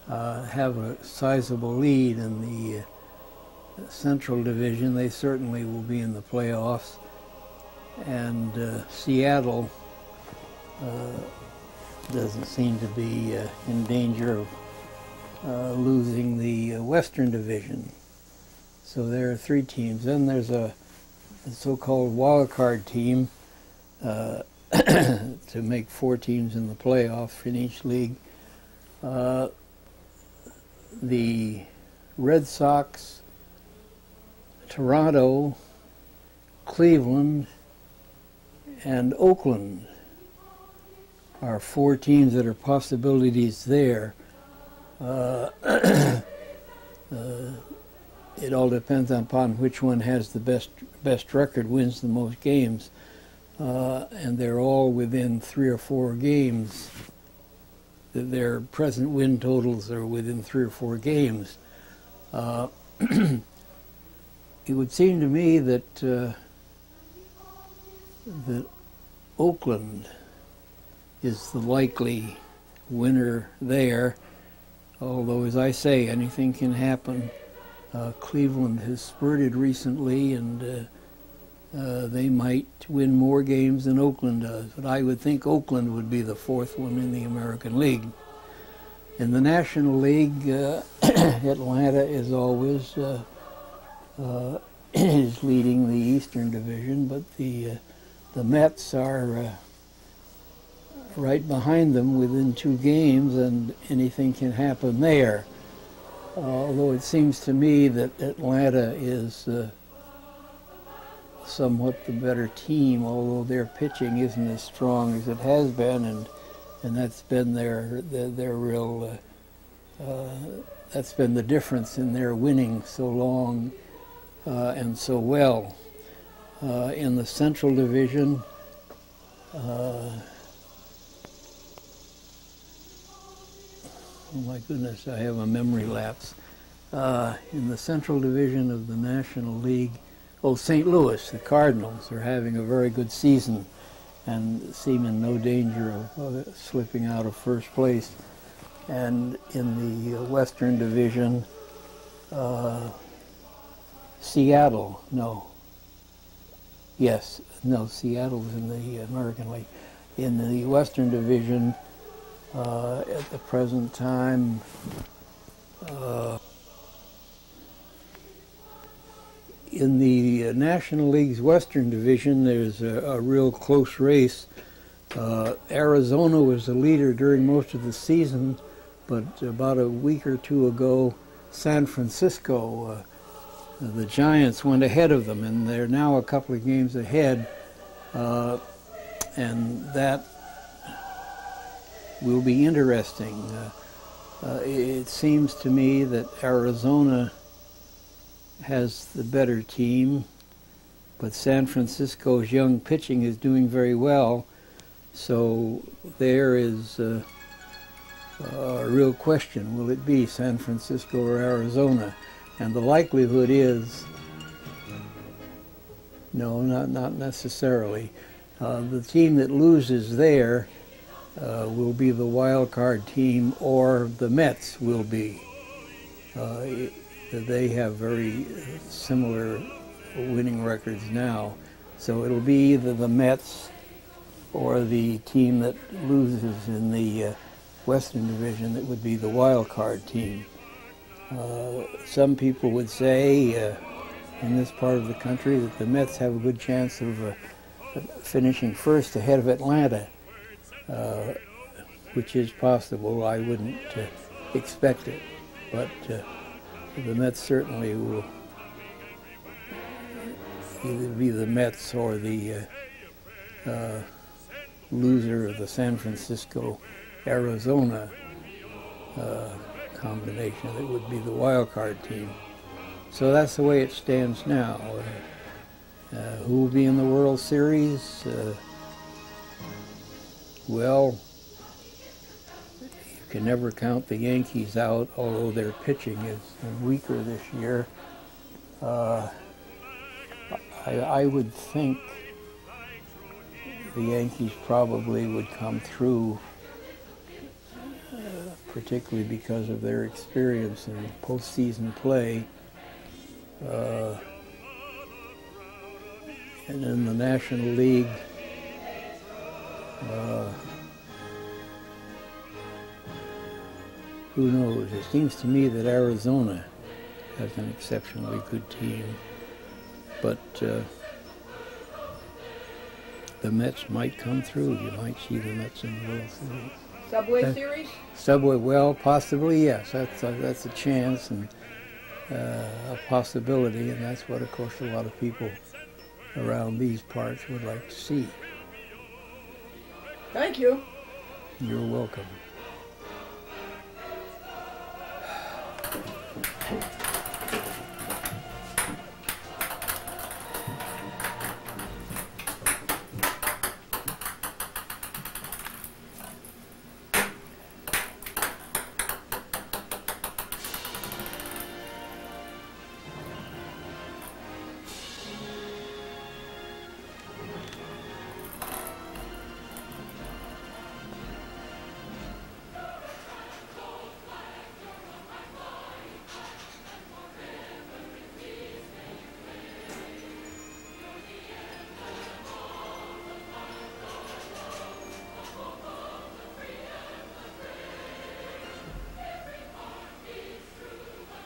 have a sizable lead in the Central Division. They certainly will be in the playoffs. And Seattle doesn't seem to be in danger of losing the Western Division. So there are 3 teams. Then there's a so-called wild card team to make 4 teams in the playoffs in each league. The Red Sox, Toronto, Cleveland, and Oakland are 4 teams that are possibilities there. It all depends upon which one has the best record, wins the most games. And they're all within 3 or 4 games. Their present win totals are within 3 or 4 games. It would seem to me that Oakland is the likely winner there, although, as I say, anything can happen. Cleveland has spurted recently, and they might win more games than Oakland does, but I would think Oakland would be the 4th one in the American League. In the National League, Atlanta, as always, is leading the Eastern Division, but the Mets are right behind them within 2 games, and anything can happen there. Although it seems to me that Atlanta is somewhat the better team, although their pitching isn't as strong as it has been, and that's been their real that's been the difference in their winning so long and so well. In the Central Division, oh my goodness, I have a memory lapse. In the Central Division of the National League, St. Louis, the Cardinals, are having a very good season and seem in no danger of slipping out of first place. And in the Western Division, Seattle's in the American League. In the Western Division, at the present time, in the National League's Western Division, there's a real close race. Arizona was the leader during most of the season, but about a week or two ago, San Francisco, the Giants, went ahead of them, and they're now a couple of games ahead, and that will be interesting. It seems to me that Arizona has the better team, but San Francisco's young pitching is doing very well, so there is a real question. Will it be San Francisco or Arizona? And the likelihood is, no, not necessarily. The team that loses there will be the wild card team, or the Mets will be. They have very similar winning records now. So it'll be either the Mets or the team that loses in the Western Division that would be the wild card team. Some people would say in this part of the country that the Mets have a good chance of finishing first ahead of Atlanta, which is possible. I wouldn't expect it, but the Mets certainly will either be the Mets or the loser of the San Francisco-Arizona combination. That would be the wild card team. So that's the way it stands now. Who will be in the World Series? Well, you can never count the Yankees out, although their pitching is weaker this year. I would think the Yankees probably would come through, particularly because of their experience in postseason play. And in the National League, who knows? It seems to me that Arizona has an exceptionally good team, but the Mets might come through. You might see the Mets in the World Series. Subway Series? Subway, well, possibly, yes. That's a chance and a possibility, and that's what, of course, a lot of people around these parts would like to see. Thank you. You're welcome.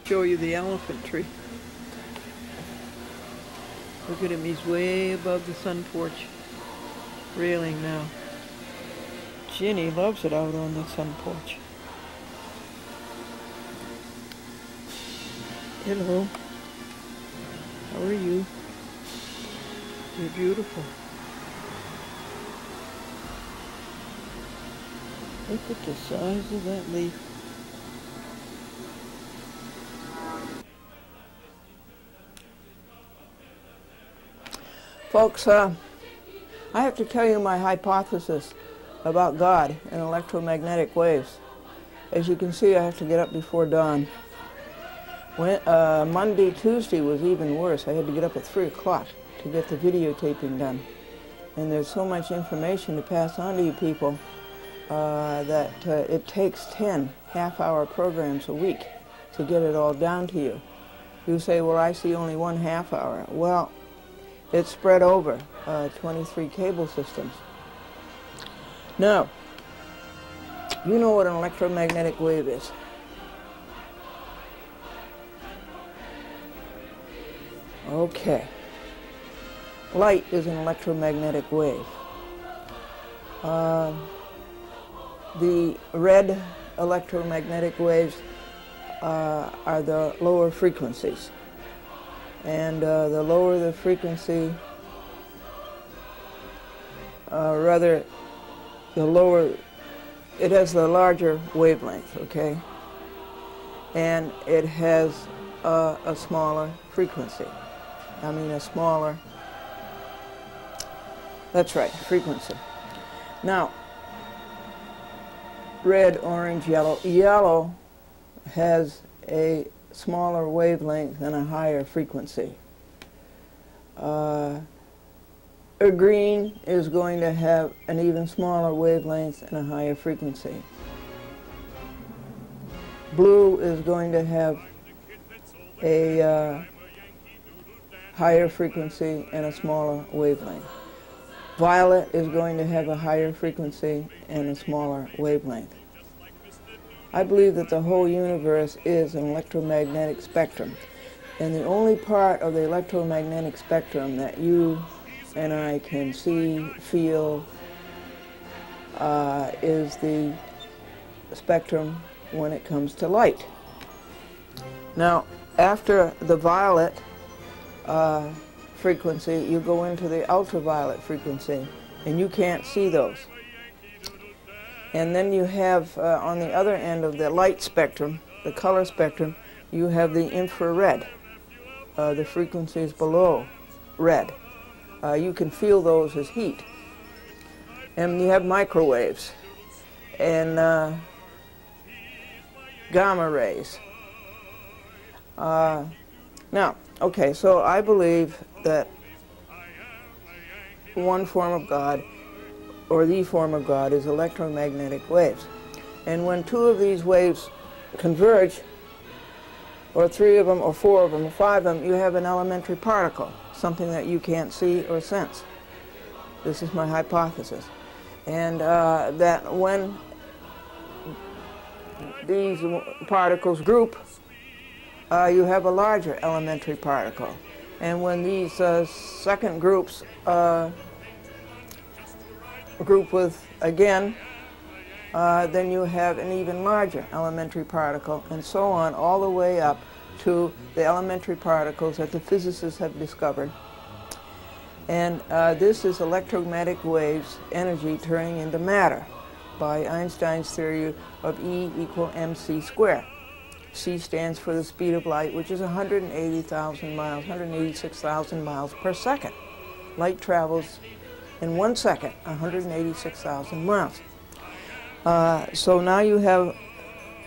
Show you the elephant tree. Look at him, he's way above the sun porch railing now. Ginny loves it out on the sun porch. Hello. How are you? You're beautiful. Look at the size of that leaf. Folks, I have to tell you my hypothesis about God and electromagnetic waves. As you can see, I have to get up before dawn. Monday, Tuesday was even worse. I had to get up at 3 o'clock to get the videotaping done. And there's so much information to pass on to you people that it takes 10 half-hour programs a week to get it all down to you. You say, well, I see only 1 half hour. Well, it's spread over 23 cable systems. Now, you know what an electromagnetic wave is. Okay. Light is an electromagnetic wave. The red electromagnetic waves are the lower frequencies. And the lower the frequency, rather, the lower, it has the larger wavelength, okay? And it has a smaller frequency. I mean a smaller, that's right, frequency. Now, red, orange, yellow. Yellow has a smaller wavelength and a higher frequency. Green is going to have an even smaller wavelength and a higher frequency. Blue is going to have a higher frequency and a smaller wavelength. Violet is going to have a higher frequency and a smaller wavelength. I believe that the whole universe is an electromagnetic spectrum, and the only part of the electromagnetic spectrum that you and I can see, feel, is the spectrum when it comes to light. Now, after the violet frequency, you go into the ultraviolet frequency, and you can't see those. And then you have, on the other end of the light spectrum, the color spectrum, you have the infrared, the frequencies below red. You can feel those as heat. And you have microwaves and gamma rays. Now, okay, so I believe that one form of God, or the form of God, is electromagnetic waves. And when two of these waves converge, or three of them, or four of them, or five of them, you have an elementary particle, something that you can't see or sense. This is my hypothesis. And that when these particles group, you have a larger elementary particle. And when these second groups group with again, then you have an even larger elementary particle, and so on, all the way up to the elementary particles that the physicists have discovered. And this is electromagnetic waves, energy turning into matter, by Einstein's theory of E equal mc squared. C stands for the speed of light, which is 180,000 miles, 186,000 miles per second. Light travels in 1 second, 186,000 miles. So now you have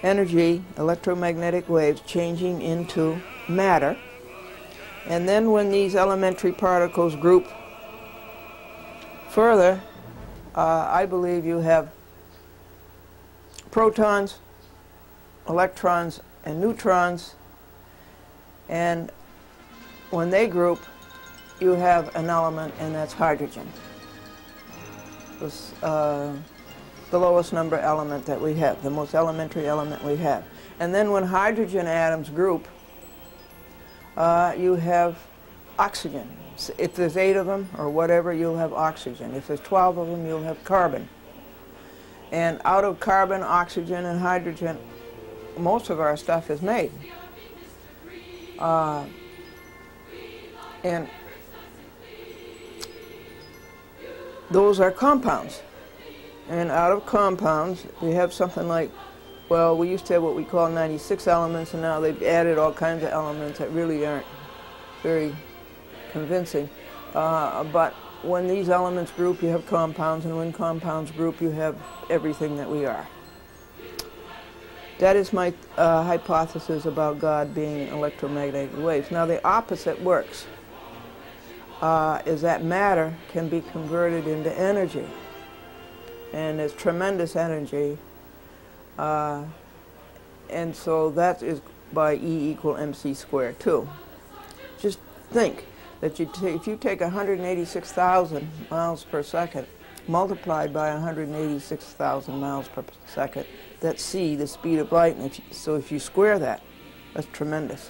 energy, electromagnetic waves, changing into matter. And then when these elementary particles group further, I believe you have protons, electrons, and neutrons. And when they group, you have an element, and that's hydrogen. This, the lowest number element that we have, the most elementary element we have. And then when hydrogen atoms group, you have oxygen. If there's 8 of them or whatever, you'll have oxygen. If there's 12 of them, you'll have carbon. And out of carbon, oxygen, and hydrogen, most of our stuff is made. And those are compounds. And out of compounds, we have something like, well, we used to have what we call 96 elements, and now they've added all kinds of elements that really aren't very convincing. But when these elements group, you have compounds, and when compounds group, you have everything that we are. That is my hypothesis about God being electromagnetic waves. Now the opposite works, is that matter can be converted into energy. And it's tremendous energy. And so that is by E equal mc squared too. Just think that if you take 186,000 miles per second multiplied by 186,000 miles per second, that's c, the speed of light, and so if you square that, that's tremendous.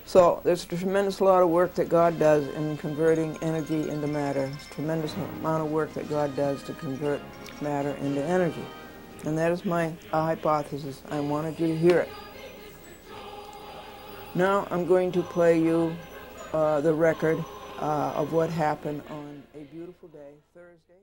So there's a tremendous lot of work that God does in converting energy into matter. There's a tremendous amount of work that God does to convert matter into energy. And that is my hypothesis. I wanted you to hear it. Now I'm going to play you the record of what happened on a beautiful day, Thursday.